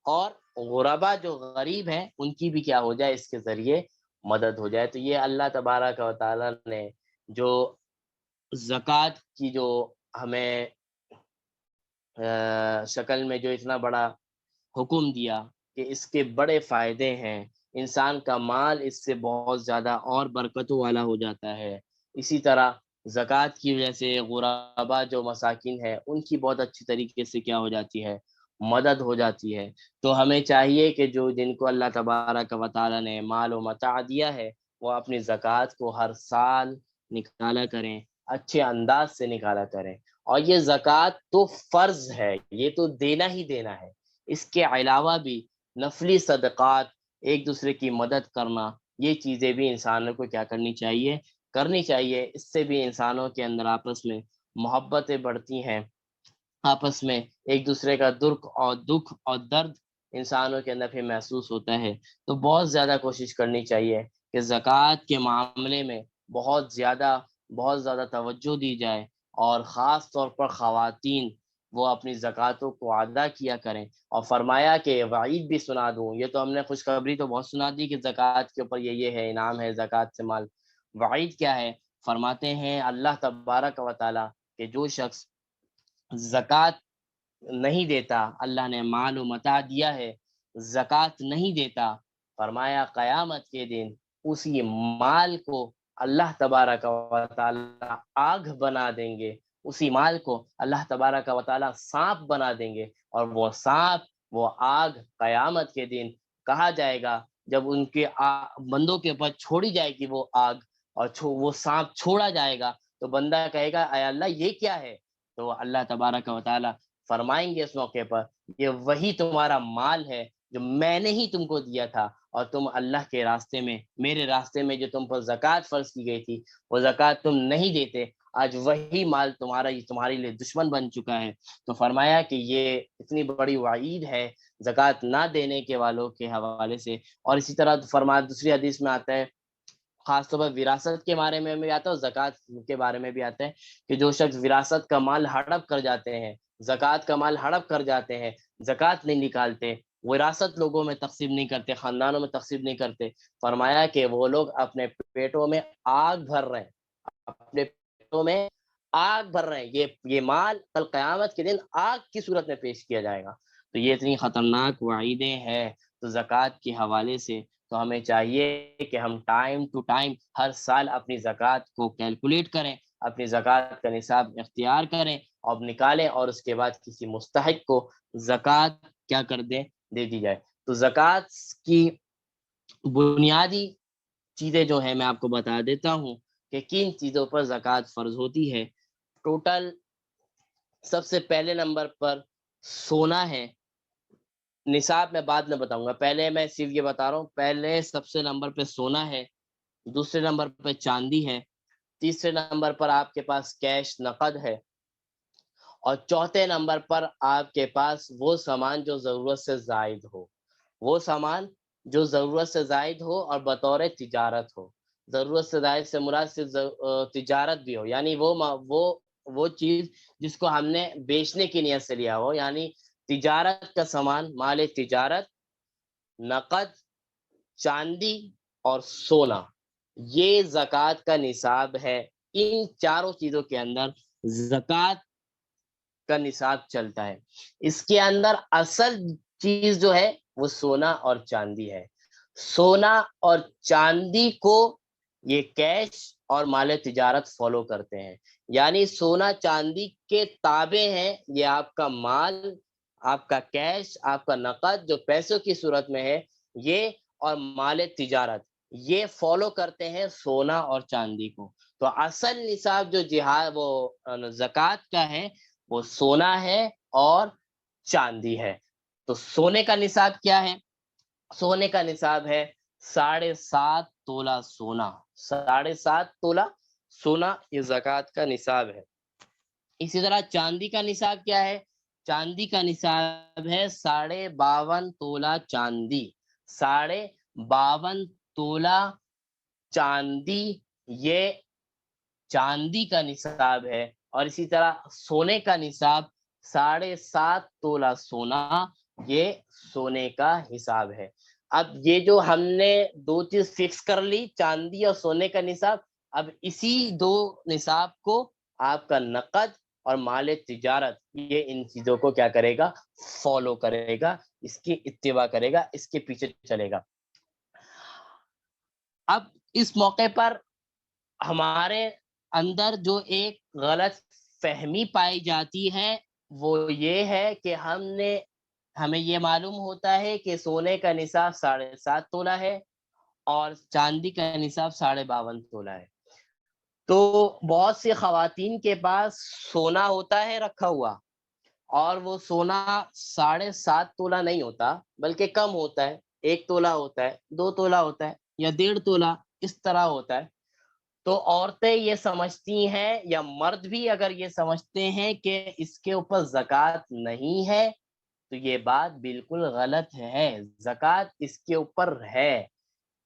اور غربا جو غریب ہیں ان کی بھی کیا ہو جائے؟ اس کے ذریعے مدد ہو جائے۔ تو یہ اللہ تبارک و تعالیٰ نے جو زکوٰۃ کی جو ہمیں شکل میں جو اتنا بڑا حکم دیا کہ اس کے بڑے فائدے ہیں، انسان کا مال اس سے بہت زیادہ اور برکتوں والا ہو جاتا ہے۔ اسی طرح زکوٰۃ کی وجہ سے غربا جو مساکین ہیں ان کی بہت اچھی طریقے سے کیا ہو جاتی ہے؟ مدد ہو جاتی ہے۔ تو ہمیں چاہیے کہ جو جن کو اللہ تبارک و تعالیٰ نے مال و متاع دیا ہے وہ اپنی زکوٰۃ کو ہر سال نکالا کریں، اچھے انداز سے نکالا کریں۔ اور یہ زکوٰۃ تو فرض ہے، یہ تو دینا ہی دینا ہے۔ اس کے علاوہ بھی نفلی صدقات، ایک دوسرے کی مدد کرنا، یہ چیزیں بھی انسانوں کو کیا کرنی چاہیے؟ کرنی چاہیے۔ اس سے بھی انسانوں کے اندر آپس میں محبتیں بڑھتی ہیں، آپس میں ایک دوسرے کا دکھ اور درد انسانوں کے اندر پھر محسوس ہوتا ہے۔ تو بہت زیادہ کوشش کرنی چاہیے کہ زکوٰۃ کے معاملے میں بہت زیادہ توجہ دی جائے، اور خاص طور پر خواتین وہ اپنی زکوٰۃوں کو ادا کیا کریں۔ اور فرمایا کہ وعید بھی سنا دوں، یہ تو ہم نے خوشخبری تو بہت سنا دی کہ زکوٰۃ کے اوپر یہ ہے انعام ہے، زکوٰۃ سے مال۔ وعید کیا ہے؟ فرماتے ہیں اللہ تبارک و تعالیٰ کہ جو شخص زکوٰۃ نہیں دیتا، اللہ نے مال و متاع دیا ہے، زکوٰۃ نہیں دیتا، فرمایا قیامت کے دن اسی مال کو اللہ تبارک و تعالی آگ بنا دیں گے، اسی مال کو اللہ تبارک و تعالی سانپ بنا دیں گے، اور وہ سانپ، وہ آگ قیامت کے دن کہا جائے گا جب ان کے بندوں کے اوپر چھوڑی جائے گی وہ آگ، اور وہ سانپ چھوڑا جائے گا تو بندہ کہے گا اے اللہ یہ کیا ہے؟ تو اللہ تبارک و تعالی فرمائیں گے اس موقع پر یہ وہی تمہارا مال ہے جو میں نے ہی تم کو دیا تھا، اور تم اللہ کے راستے میں، میرے راستے میں جو تم پر زکوٰۃ فرض کی گئی تھی وہ زکوٰۃ تم نہیں دیتے، آج وہی مال تمہارے لیے دشمن بن چکا ہے۔ تو فرمایا کہ یہ اتنی بڑی وعید ہے زکوٰۃ نہ دینے کے والوں کے حوالے سے۔ اور اسی طرح فرمایا دوسری حدیث میں آتا ہے، خاص طور پر وراثت کے بارے میں بھی آتا ہے اور زکوٰۃ کے بارے میں بھی آتا ہے، کہ جو شخص وراثت کا مال ہڑپ کر جاتے ہیں، زکوٰۃ کا مال ہڑپ کر جاتے ہیں، زکوٰۃ نہیں نکالتے، وراثت لوگوں میں تقسیم نہیں کرتے، خاندانوں میں تقسیم نہیں کرتے. فرمایا کہ وہ لوگ اپنے پیٹوں میں آگ بھر رہے ہیں، اپنے پیٹوں میں آگ بھر رہے ہیں. یہ مال کل قیامت کے دن آگ کی صورت میں پیش کیا جائے گا. تو یہ اتنی خطرناک وعیدیں ہیں. تو زکوٰۃ کے حوالے سے تو ہمیں چاہیے کہ ہم ٹائم ٹو ٹائم ہر سال اپنی زکوٰۃ کو کیلکولیٹ کریں، اپنی زکوٰۃ کا نصاب اختیار کریں اور نکالیں، اور اس کے بعد کسی مستحق کو زکوٰۃ کیا کر دیں، دے دی جائے. تو زکوٰۃ کی بنیادی چیزیں جو ہے میں آپ کو بتا دیتا ہوں کہ کن چیزوں پر زکوٰۃ فرض ہوتی ہے. ٹوٹل سب سے پہلے نمبر پر سونا ہے. نصاب میں بعد میں بتاؤں گا، پہلے میں صرف یہ بتا رہا ہوں. پہلے سب سے نمبر پہ سونا ہے، دوسرے نمبر پہ چاندی ہے، تیسرے نمبر پر آپ کے پاس کیش نقد ہے، اور چوتھے نمبر پر آپ کے پاس وہ سامان جو ضرورت سے زائد ہو. وہ سامان جو ضرورت سے زائد ہو اور بطور تجارت ہو. ضرورت سے زائد سے مراد صرف تجارت بھی ہو، یعنی وہ چیز جس کو ہم نے بیچنے کی نیت سے لیا ہو، یعنی تجارت کا سامان، مال تجارت، نقد، چاندی اور سونا، یہ زکوٰۃ کا نصاب ہے. ان چاروں چیزوں کے اندر زکوٰۃ کا نصاب چلتا ہے. اس کے اندر اصل چیز جو ہے وہ سونا اور چاندی ہے. سونا اور چاندی کو یہ کیش اور مال تجارت فالو کرتے ہیں، یعنی سونا چاندی کے تابع ہیں. یہ آپ کا مال، آپ کا کیش، آپ کا نقد جو پیسوں کی صورت میں ہے، یہ اور مال تجارت یہ فالو کرتے ہیں سونا اور چاندی کو. تو اصل نصاب جو وہ زکوٰۃ کا ہے وہ سونا ہے اور چاندی ہے. تو سونے کا نصاب کیا ہے؟ سونے کا نصاب ہے 7.5 تولہ سونا. 7.5 تولہ سونا یہ زکوٰۃ کا نصاب ہے. اسی طرح چاندی کا نصاب کیا ہے؟ چاندی کا نصاب ہے 52.5 تولہ چاندی. 52.5 تولہ چاندی یہ چاندی کا نصاب ہے. اور اسی طرح سونے کا نصاب 7.5 تولہ سونا یہ سونے کا حساب ہے. اب یہ جو ہم نے دو چیز فکس کر لی، چاندی اور سونے کا نصاب، اب اسی دو نصاب کو آپ کا نقد اور مال تجارت یہ ان چیزوں کو کیا کرے گا؟ فالو کرے گا، اس کی اتباع کرے گا، اس کے پیچھے چلے گا. اب اس موقع پر ہمارے اندر جو ایک غلط فہمی پائی جاتی ہے وہ یہ ہے کہ ہمیں یہ معلوم ہوتا ہے کہ سونے کا نصاب 7.5 تولہ ہے اور چاندی کا نصاب 52.5 تولہ ہے. تو بہت سی خواتین کے پاس سونا ہوتا ہے رکھا ہوا، اور وہ سونا 7.5 تولہ نہیں ہوتا بلکہ کم ہوتا ہے، 1 تولہ ہوتا ہے، 2 تولہ ہوتا ہے، یا 1.5 تولہ، اس طرح ہوتا ہے. تو عورتیں یہ سمجھتی ہیں، یا مرد بھی اگر یہ سمجھتے ہیں کہ اس کے اوپر زکوٰۃ نہیں ہے، تو یہ بات بالکل غلط ہے. زکوٰۃ اس کے اوپر ہے.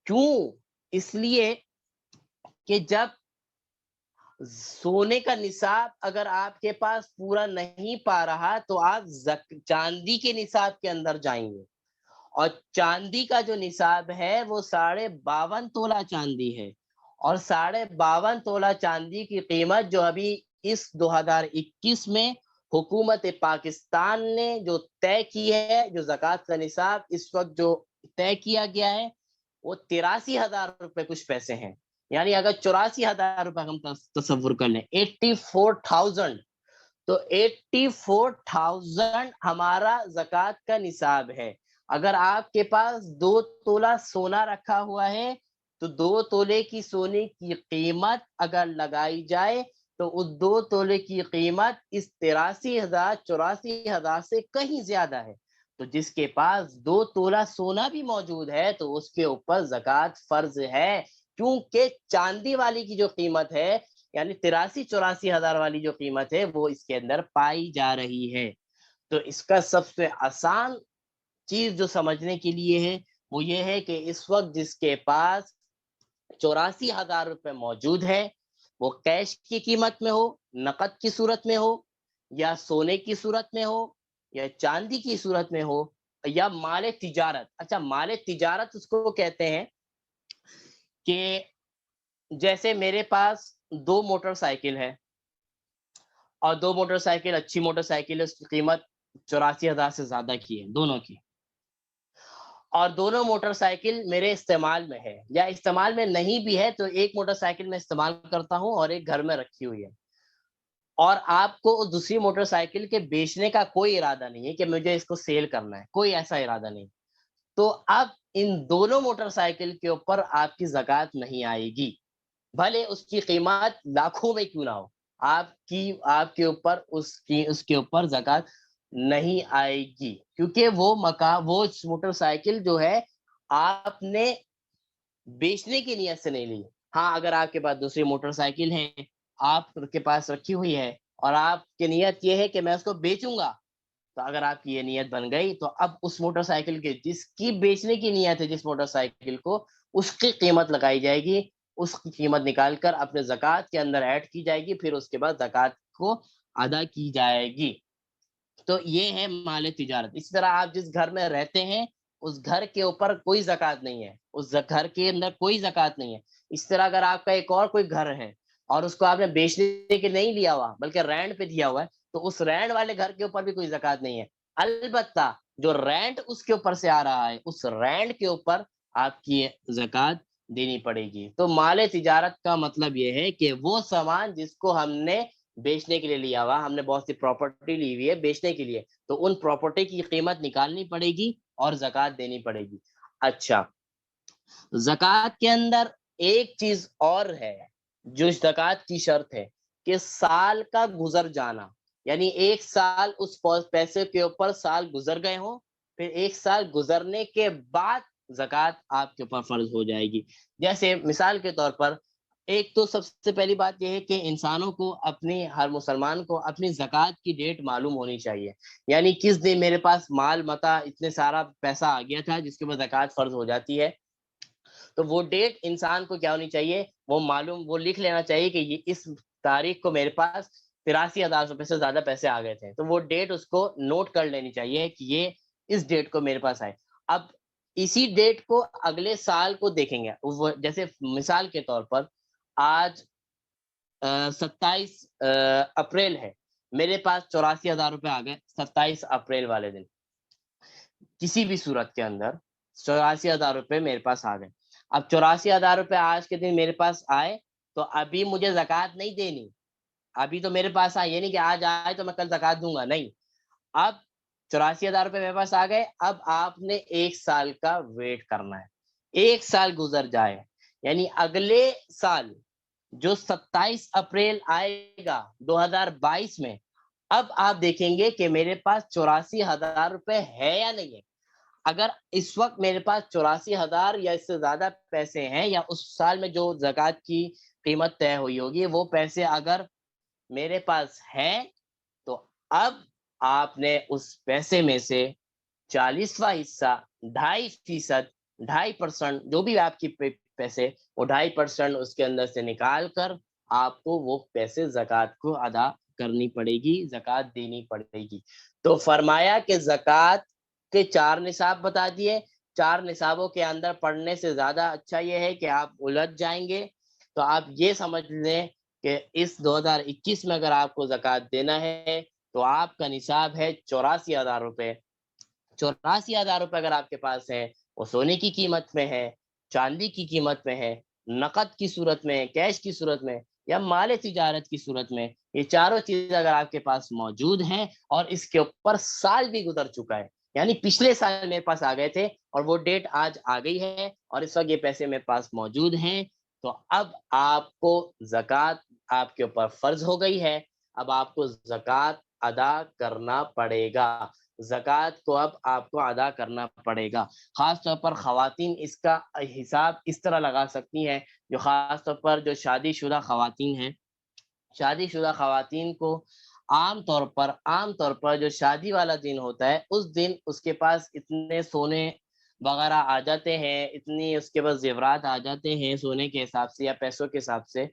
کیوں؟ اس لیے کہ جب سونے کا نصاب اگر آپ کے پاس پورا نہیں پا رہا تو آپ چاندی کے نصاب کے اندر جائیں گے، اور چاندی کا جو نصاب ہے وہ 52.5 تولہ چاندی ہے. اور 52.5 تولہ چاندی کی قیمت جو ابھی اس 2021 میں حکومت پاکستان نے جو طے کی ہے، جو زکوٰۃ کا نصاب اس وقت جو طے کیا گیا ہے، وہ 83,000 روپے کچھ پیسے ہیں. یعنی اگر 84,000 روپے ہم تصور کر لیں، 84,000، تو 84,000 ہمارا زکوٰۃ کا نصاب ہے. اگر آپ کے پاس 2 تولہ سونا رکھا ہوا ہے تو 2 تولے کی سونے کی قیمت اگر لگائی جائے تو اس 2 تولے کی قیمت اس 83,000 84,000 سے کہیں زیادہ ہے. تو جس کے پاس 2 تولہ سونا بھی موجود ہے تو اس کے اوپر زکوٰۃ فرض ہے، کیونکہ چاندی والی کی جو قیمت ہے، یعنی 83,000 84,000 والی جو قیمت ہے، وہ اس کے اندر پائی جا رہی ہے. تو اس کا سب سے آسان چیز جو سمجھنے کے لیے ہے وہ یہ ہے کہ اس وقت جس کے پاس 84,000 روپے موجود ہے، وہ کیش کی قیمت میں ہو، نقد کی صورت میں ہو، یا سونے کی صورت میں ہو، یا چاندی کی صورت میں ہو، یا مال تجارت. اچھا مال تجارت اس کو کہتے ہیں کہ جیسے میرے پاس 2 موٹر سائیکل ہے اور 2 موٹر سائیکل اچھی موٹر سائیکل ہے، اس کی قیمت 84,000 سے زیادہ کی ہے دونوں کی، اور دونوں موٹر سائیکل میرے استعمال میں ہے یا استعمال میں نہیں بھی ہے تو ایک موٹر سائیکل میں استعمال کرتا ہوں اور ایک گھر میں رکھی ہوئی ہے، اور آپ کو اس دوسری موٹر سائیکل کے بیچنے کا کوئی ارادہ نہیں ہے کہ مجھے اس کو سیل کرنا ہے، کوئی ایسا ارادہ نہیں، تو اب ان دونوں موٹر سائیکل کے اوپر آپ کی زکوٰۃ نہیں آئے گی، بھلے اس کی قیمت لاکھوں میں کیوں نہ ہو، آپ کے اوپر اس کے اوپر زکوٰۃ نہیں آئے گی، کیونکہ وہ وہ موٹر سائیکل جو ہے آپ نے بیچنے کی نیت سے نہیں لی. ہاں اگر آپ کے پاس دوسری موٹر سائیکل ہے، آپ کے پاس رکھی ہوئی ہے اور آپ کی نیت یہ ہے کہ میں اس کو بیچوں گا، تو اگر آپ کی یہ نیت بن گئی تو اب اس موٹر سائیکل کے جس کی بیچنے کی نیت ہے جس موٹر سائیکل کو، اس کی قیمت لگائی جائے گی، اس کی قیمت نکال کر اپنے زکوٰۃ کے اندر ایڈ کی جائے گی، پھر اس کے بعد زکوٰۃ کو ادا کی جائے گی. تو یہ ہے مال تجارت. اسی طرح آپ جس گھر میں رہتے ہیں اس گھر کے اوپر کوئی زکوٰۃ نہیں ہے، اس گھر کے اندر کوئی زکوٰۃ نہیں ہے. اس طرح اگر آپ کا ایک اور کوئی گھر ہے اور اس کو آپ نے بیچنے کے نہیں لیا ہوا بلکہ رینٹ پہ دیا ہوا ہے، تو اس رینٹ والے گھر کے اوپر بھی کوئی زکوٰۃ نہیں ہے. البتہ جو رینٹ اس کے اوپر سے آ رہا ہے اس رینٹ کے اوپر آپ کی زکوٰۃ دینی پڑے گی. تو مال تجارت کا مطلب یہ ہے کہ وہ سامان جس کو ہم نے بیچنے کے لیے لیا ہوا، ہم نے بہت سی پراپرٹی لی ہوئی ہے بیچنے کے لیے، تو ان پراپرٹی کی قیمت نکالنی پڑے گی اور زکوٰۃ دینی پڑے گی. اچھا زکوٰۃ کے اندر ایک چیز اور ہے جو زکوٰۃ کی شرط ہے کہ سال کا گزر جانا، یعنی ایک سال اس پیسے کے اوپر سال گزر گئے ہوں، پھر ایک سال گزرنے کے بعد زکوٰۃ آپ کے اوپر فرض ہو جائے گی. جیسے مثال کے طور پر ایک تو سب سے پہلی بات یہ ہے کہ انسانوں کو ہر مسلمان کو اپنی زکوٰۃ کی ڈیٹ معلوم ہونی چاہیے، یعنی کس دن میرے پاس مال متا اتنے سارا پیسہ آ گیا تھا جس کے بعد زکوٰۃ فرض ہو جاتی ہے. تو وہ ڈیٹ انسان کو کیا ہونی چاہیے، وہ لکھ لینا چاہیے کہ یہ اس تاریخ کو میرے پاس 83,000 روپے سے زیادہ پیسے آ گئے تھے، تو وہ ڈیٹ اس کو نوٹ کر لینی چاہیے کہ یہ اس ڈیٹ کو میرے پاس آئے. اب اسی ڈیٹ کو اگلے سال کو دیکھیں گے، جیسے مثال کے طور پر آج 27 اپریل ہے، میرے پاس 84,000 روپے آ گئے 27 اپریل والے دن، کسی بھی صورت کے اندر 84,000 روپے میرے پاس آ گئے. اب 84,000 روپے آج کے دن میرے پاس آئے تو ابھی مجھے زکوٰۃ نہیں دینی، ابھی تو میرے پاس آئے، یہ نہیں کہ آج آئے تو میں کل زکوٰۃ دوں گا، نہیں. اب 84,000 روپے میرے پاس آ گئے، اب آپ نے ایک سال کا ویٹ کرنا ہے، ایک سال گزر جائے، یعنی اگلے سال جو 27 اپریل آئے گا 2022 میں، اب آپ دیکھیں گے کہ میرے پاس 84,000 روپے ہے یا نہیں ہے. اگر اس وقت میرے پاس 84,000 یا اس سے زیادہ پیسے ہیں، یا اس سال میں جو زکوٰۃ کی قیمت طے ہوئی ہوگی وہ پیسے اگر میرے پاس ہیں، تو اب آپ نے اس پیسے میں سے 40واں حصہ 2.5%، 2.5% جو بھی آپ کی پیسے، وہ 2.5% اس کے اندر سے نکال کر آپ کو وہ پیسے زکوٰۃ کو ادا کرنی پڑے گی، زکوٰۃ دینی پڑے گی. تو فرمایا کہ زکوٰۃ کے 4 نصاب بتا دیے، 4 نصابوں کے اندر پڑھنے سے زیادہ اچھا یہ ہے کہ آپ الجھ جائیں گے. تو آپ یہ سمجھ لیں کہ اس 2021 میں اگر آپ کو زکوٰۃ دینا ہے تو آپ کا نصاب ہے 84,000 روپے. 84,000 روپے اگر آپ کے پاس ہے، وہ سونے کی قیمت میں ہے، چاندی کی قیمت میں ہے، نقد کی صورت میں، کیش کی صورت میں، یا مال تجارت کی صورت میں، یہ چاروں چیزیں اگر آپ کے پاس موجود ہیں اور اس کے اوپر سال بھی گزر چکا ہے، یعنی پچھلے سال میرے پاس آ گئے تھے اور وہ ڈیٹ آج آ گئی ہے اور اس وقت یہ پیسے میرے پاس موجود ہیں، تو اب آپ کو زکوٰۃ آپ کے اوپر فرض ہو گئی ہے. اب آپ کو زکوٰۃ ادا کرنا پڑے گا، زکوٰۃ کو اب آپ کو ادا کرنا پڑے گا. خاص طور پر خواتین اس کا حساب اس طرح لگا سکتی ہیں، جو خاص طور پر جو شادی شدہ خواتین ہیں. شادی شدہ خواتین کو عام طور پر جو شادی والا دن ہوتا ہے اس دن اس کے پاس اتنے سونے وغیرہ آ جاتے ہیں، اتنی اس کے پاس زیورات آ جاتے ہیں سونے کے حساب سے یا پیسوں کے حساب سے،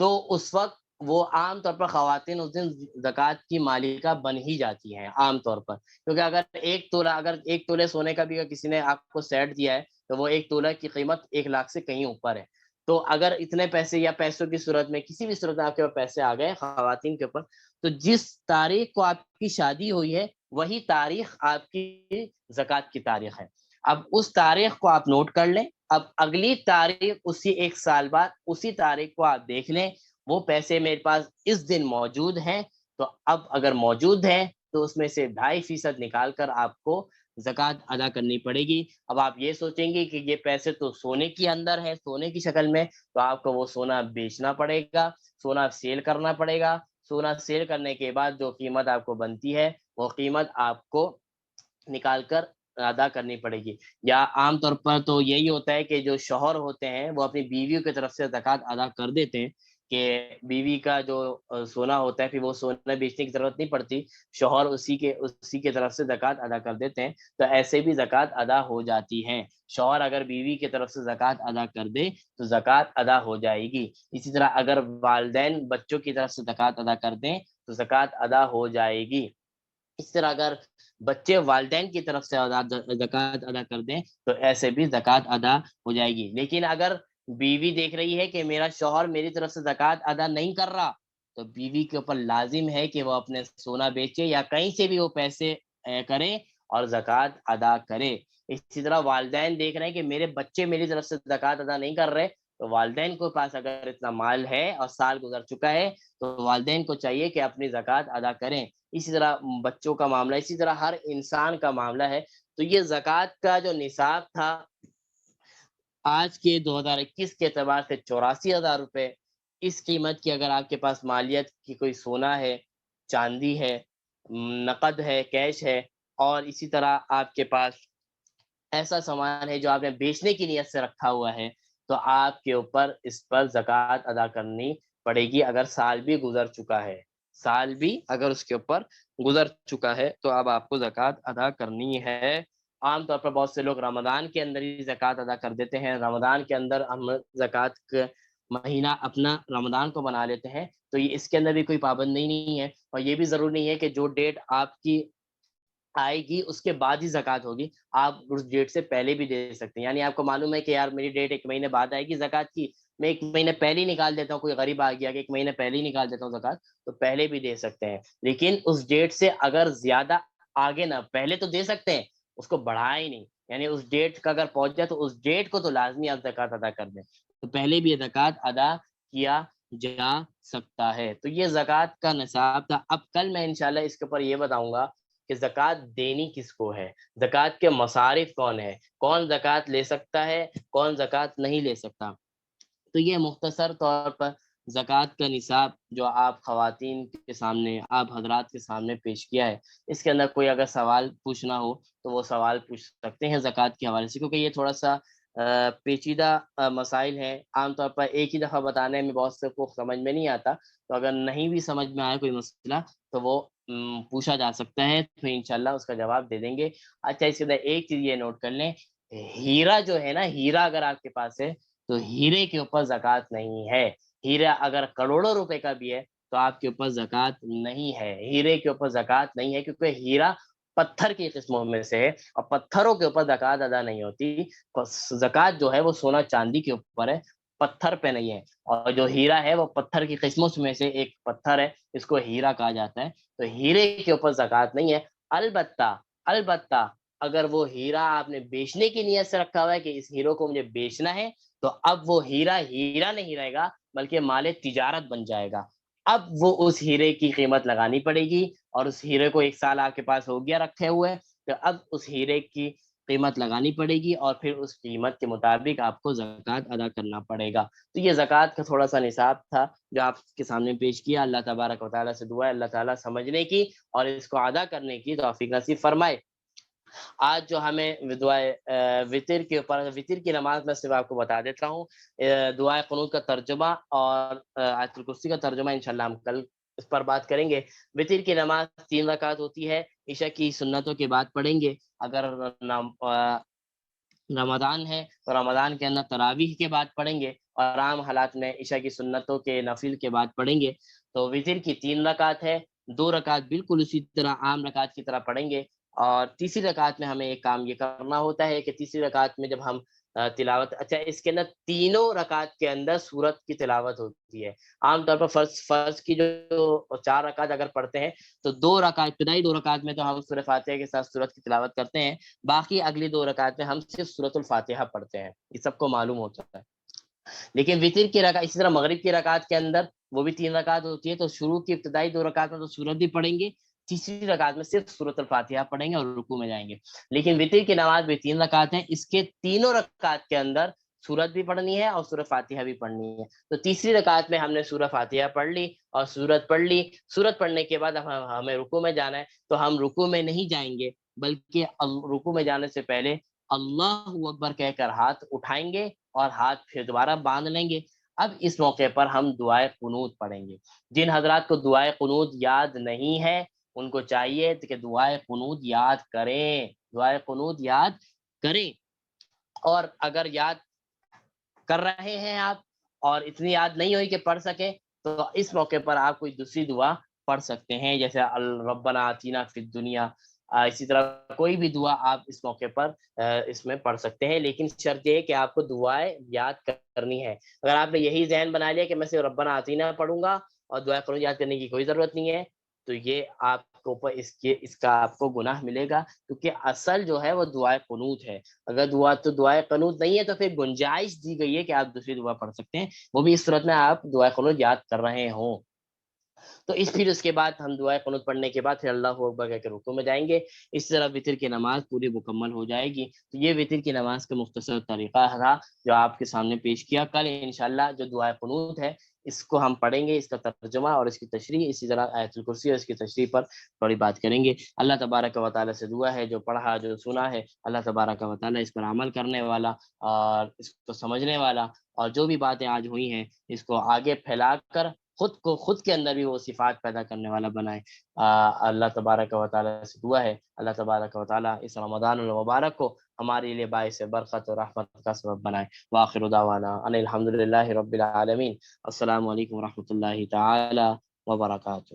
تو اس وقت وہ عام طور پر خواتین اس دن زکوٰۃ کی مالکہ بن ہی جاتی ہیں عام طور پر، کیونکہ اگر ایک تولے سونے کا بھی کسی نے آپ کو سیٹ دیا ہے تو وہ ایک تولہ کی قیمت 1 لاکھ سے کہیں اوپر ہے۔ تو اگر اتنے پیسے یا پیسوں کی صورت میں کسی بھی صورت میں آپ کے پاس پیسے آ گئے خواتین کے اوپر، تو جس تاریخ کو آپ کی شادی ہوئی ہے وہی تاریخ آپ کی زکوٰۃ کی تاریخ ہے۔ اب اس تاریخ کو آپ نوٹ کر لیں، اب اگلی تاریخ اسی 1 سال بعد اسی تاریخ کو آپ دیکھ لیں، وہ پیسے میرے پاس اس دن موجود ہیں، تو اب اگر موجود ہیں تو اس میں سے 2.5% نکال کر آپ کو زکوٰۃ ادا کرنی پڑے گی۔ اب آپ یہ سوچیں گے کہ یہ پیسے تو سونے کے اندر ہے، سونے کی شکل میں، تو آپ کو وہ سونا بیچنا پڑے گا، سونا سیل کرنا پڑے گا۔ سونا سیل کرنے کے بعد جو قیمت آپ کو بنتی ہے وہ قیمت آپ کو نکال کر ادا کرنی پڑے گی۔ یا عام طور پر تو یہی ہوتا ہے کہ جو شوہر ہوتے ہیں وہ اپنی بیویوں کی طرف سے زکوٰۃ ادا کر دیتے ہیں، کہ بیوی کا جو سونا ہوتا ہے پھر وہ سونا بیچنے کی ضرورت نہیں پڑتی، شوہر اسی کے طرف سے زکوٰۃ ادا کر دیتے ہیں، تو ایسے بھی زکوٰۃ ادا ہو جاتی ہے۔ شوہر اگر بیوی کی طرف سے زکوٰۃ ادا کر دے تو زکوٰۃ ادا ہو جائے گی۔ اسی طرح اگر والدین بچوں کی طرف سے زکوٰۃ ادا کر دیں تو زکوٰۃ ادا ہو جائے گی۔ اس طرح اگر بچے والدین کی طرف سے زکوٰۃ ادا کر دیں تو ایسے بھی زکوٰۃ ادا ہو جائے گی۔ لیکن اگر بیوی دیکھ رہی ہے کہ میرا شوہر میری طرف سے زکوٰۃ ادا نہیں کر رہا، تو بیوی کے اوپر لازم ہے کہ وہ اپنے سونا بیچے یا کہیں سے بھی وہ پیسے کرے اور زکوٰۃ ادا کرے۔ اسی طرح والدین دیکھ رہے ہیں کہ میرے بچے میری طرف سے زکوٰۃ ادا نہیں کر رہے، تو والدین کے پاس اگر اتنا مال ہے اور سال گزر چکا ہے تو والدین کو چاہیے کہ اپنی زکوٰۃ ادا کریں۔ اسی طرح بچوں کا معاملہ، اسی طرح ہر انسان کا معاملہ ہے۔ تو یہ زکوٰۃ کا جو نصاب تھا آج کے 2021 کے اعتبار سے 84,000 روپے، اس قیمت کی اگر آپ کے پاس مالیت کی کوئی سونا ہے، چاندی ہے، نقد ہے، کیش ہے، اور اسی طرح آپ کے پاس ایسا سامان ہے جو آپ نے بیچنے کی نیت سے رکھا ہوا ہے، تو آپ کے اوپر اس پر زکوٰۃ ادا کرنی پڑے گی اگر سال بھی گزر چکا ہے۔ سال بھی اگر اس کے اوپر گزر چکا ہے تو اب آپ کو زکوٰۃ ادا کرنی ہے۔ عام طور پر بہت سے لوگ رمضان کے اندر ہی زکوٰۃ ادا کر دیتے ہیں، رمضان کے اندر ہم زکوٰۃ کا مہینہ اپنا رمضان کو بنا لیتے ہیں، تو یہ اس کے اندر بھی کوئی پابندی نہیں ہے، اور یہ بھی ضروری نہیں ہے کہ جو ڈیٹ آپ کی آئے گی اس کے بعد ہی زکوٰۃ ہوگی، آپ اس ڈیٹ سے پہلے بھی دے سکتے ہیں۔ یعنی آپ کو معلوم ہے کہ یار میری ڈیٹ 1 مہینے بعد آئے گی زکوٰۃ کی، میں 1 مہینے پہلے ہی نکال دیتا ہوں، کوئی غریب آ گیا کہ 1 مہینے پہلے ہی نکال دیتا ہوں زکوٰۃ، تو پہلے بھی دے سکتے ہیں۔ لیکن اس ڈیٹ سے اگر زیادہ آگے نہ، پہلے تو دے سکتے ہیں، اس کو بڑھائے ہی نہیں، یعنی اس ڈیٹ کا اگر پہنچ جائے تو اس ڈیٹ کو تو لازمی آپ زکوٰۃ ادا کر دیں، تو پہلے بھی یہ زکوٰۃ ادا کیا جا سکتا ہے۔ تو یہ زکوٰۃ کا نصاب تھا۔ اب کل میں انشاءاللہ اس کے اوپر یہ بتاؤں گا کہ زکوٰۃ دینی کس کو ہے، زکوٰۃ کے مصارف کون ہے، کون زکوٰۃ لے سکتا ہے، کون زکوٰۃ نہیں لے سکتا۔ تو یہ مختصر طور پر زکوٰۃ کا نصاب جو آپ خواتین کے سامنے، آپ حضرات کے سامنے پیش کیا ہے، اس کے اندر کوئی اگر سوال پوچھنا ہو تو وہ سوال پوچھ سکتے ہیں زکوٰۃ کے حوالے سے، کیونکہ یہ تھوڑا سا پیچیدہ مسائل ہیں، عام طور پر ایک ہی دفعہ بتانے میں بہت سے کو سمجھ میں نہیں آتا، تو اگر نہیں بھی سمجھ میں آئے کوئی مسئلہ تو وہ پوچھا جا سکتا ہے، تو انشاءاللہ اس کا جواب دے دیں گے۔ اچھا، اس کے اندر ایک چیز یہ نوٹ کر لیں، ہیرا جو ہے نا، ہیرا اگر آپ کے پاس ہے تو ہیرے کے اوپر زکوٰۃ نہیں ہے۔ ہیرا اگر کروڑوں روپے کا بھی ہے تو آپ کے اوپر زکوٰۃ نہیں ہے، ہیرے کے اوپر زکوٰۃ نہیں ہے، کیونکہ ہیرا پتھر کی قسموں میں سے ہے اور پتھروں کے اوپر زکوٰۃ ادا نہیں ہوتی۔ زکوٰۃ جو ہے وہ سونا چاندی کے اوپر ہے، پتھر پہ نہیں ہے، اور جو ہیرا ہے وہ پتھر کی قسموں میں سے ایک پتھر ہے، اس کو ہیرا کہا جاتا ہے، تو ہیرے کے اوپر زکوٰۃ نہیں ہے۔ البتہ اگر وہ ہیرا آپ نے بیچنے کی نیت سے رکھا ہوا ہے کہ اس ہیرو کو مجھے بیچنا ہے، تو اب وہ ہیرا ہیرا نہیں رہے گا بلکہ مال تجارت بن جائے گا۔ اب وہ اس ہیرے کی قیمت لگانی پڑے گی، اور اس ہیرے کو 1 سال آپ کے پاس ہو گیا رکھے ہوئے، تو اب اس ہیرے کی قیمت لگانی پڑے گی، اور پھر اس قیمت کے مطابق آپ کو زکوٰۃ ادا کرنا پڑے گا۔ تو یہ زکوٰۃ کا تھوڑا سا نصاب تھا جو آپ کے سامنے پیش کیا۔ اللہ تبارک و تعالیٰ سے دعا ہے اللہ تعالیٰ سمجھنے کی اور اس کو ادا کرنے کی توفیق نصیب فرمائے۔ آج جو ہمیں دعائے وطر کے اوپر، وطر کی نماز میں صرف آپ کو بتا دیتا ہوں، دعائے قنوت کا ترجمہ اور آیت الکرسی کا ترجمہ انشاءاللہ ہم کل اس پر بات کریں گے۔ وطر کی نماز 3 رکعت ہوتی ہے، عشاء کی سنتوں کے بعد پڑھیں گے۔ اگر رمضان ہے تو رمضان کے اندر تراویح کے بعد پڑھیں گے، اور عام حالات میں عشاء کی سنتوں کے نفل کے بعد پڑھیں گے تو وتر کی 3 رکعت ہے، 2 رکعت بالکل اسی طرح عام رکعت کی طرح پڑھیں گے، اور تیسری رکعت میں ہمیں ایک کام یہ کرنا ہوتا ہے کہ تیسری رکعت میں جب ہم تلاوت، اچھا اس کے اندر تینوں رکعت کے اندر سورت کی تلاوت ہوتی ہے۔ عام طور پر فرض کی جو 4 رکعت اگر پڑھتے ہیں تو 2 رکعت، ابتدائی 2 رکعت میں تو ہم سورہ فاتحہ کے ساتھ سورت کی تلاوت کرتے ہیں، باقی اگلی 2 رکعت میں ہم صرف سورۃ الفاتحہ پڑھتے ہیں، یہ سب کو معلوم ہوتا ہے۔ لیکن وتر کی رکعت، اسی طرح مغرب کی رکعت کے اندر وہ بھی 3 رکعت ہوتی ہے، تو شروع کی ابتدائی 2 رکعت میں تو سورت بھی پڑھیں گے، تیسری رکعت میں صرف سورۃ الفاتحہ پڑھیں گے اور رکوع میں جائیں گے۔ لیکن وتر کی نماز بھی 3 رکعت ہیں، اس کے تینوں رکعت کے اندر سورت بھی پڑھنی ہے اور سورہ فاتحہ بھی پڑھنی ہے۔ تو تیسری رکعت میں ہم نے سورہ فاتحہ پڑھ لی اور سورت پڑھ لی، سورت پڑھنے کے بعد ہمیں رکوع میں جانا ہے، تو ہم رکوع میں نہیں جائیں گے، بلکہ رکوع میں جانے سے پہلے اللہ اکبر کہہ کر ہاتھ اٹھائیں گے اور ہاتھ پھر دوبارہ باندھ لیں گے۔ اب اس موقع پر ہم دعائے قنوت پڑھیں گے۔ جن حضرات کو دعائے قنوت یاد نہیں ہے ان کو چاہیے کہ دعائے قنوت یاد کریں، دعائے قنوت یاد کریں، اور اگر یاد کر رہے ہیں آپ اور اتنی یاد نہیں ہوئی کہ پڑھ سکیں تو اس موقع پر آپ کوئی دوسری دعا پڑھ سکتے ہیں، جیسے ربنا آتینا فی الدنیا، اسی طرح کوئی بھی دعا آپ اس موقع پر اس میں پڑھ سکتے ہیں، لیکن شرط یہ ہے کہ آپ کو دعائیں یاد کرنی ہے۔ اگر آپ نے یہی ذہن بنا لیا کہ میں صرف ربنا آتینا پڑھوں گا اور دعائیں قنوت یاد کرنے کی کوئی ضرورت نہیں ہے، تو یہ آپ کو اوپر اس کا آپ کو گناہ ملے گا، کیونکہ اصل جو ہے وہ دعائے قنوت ہے۔ اگر دعائے قنوت نہیں ہے تو پھر گنجائش دی گئی ہے کہ آپ دوسری دعا پڑھ سکتے ہیں، وہ بھی اس صورت میں آپ دعائے قنوت یاد کر رہے ہوں۔ تو پھر اس کے بعد ہم دعائے قنوت پڑھنے کے بعد پھر اللہ اکبر کہہ کے رکوع میں جائیں گے، اس طرح وتر کی نماز پوری مکمل ہو جائے گی۔ تو یہ وتر کی نماز کا مختصر طریقہ تھا جو آپ کے سامنے پیش کیا۔ کل انشاءاللہ جو دعائے قنوت ہے اس کو ہم پڑھیں گے، اس کا ترجمہ اور اس کی تشریح، اسی طرح آیت الکرسی اور اس کی تشریح پر تھوڑی بات کریں گے۔ اللہ تبارک و تعالیٰ سے دعا ہے جو پڑھا جو سنا ہے اللہ تبارک و تعالیٰ اس پر عمل کرنے والا اور اس کو سمجھنے والا، اور جو بھی باتیں آج ہوئی ہیں اس کو آگے پھیلا کر خود کے اندر بھی وہ صفات پیدا کرنے والا بنائے۔ اللہ تبارک و تعالیٰ سے دعا ہے اللہ تبارک و تعالیٰ اس رمضان المبارک کو ہمارے لیے باعث برکت اور رحمت کا سبب بنائے۔ وآخر دعوانا ان الحمد للہ رب العالمین۔ السلام علیکم ورحمۃ اللہ تعالی وبرکاتہ۔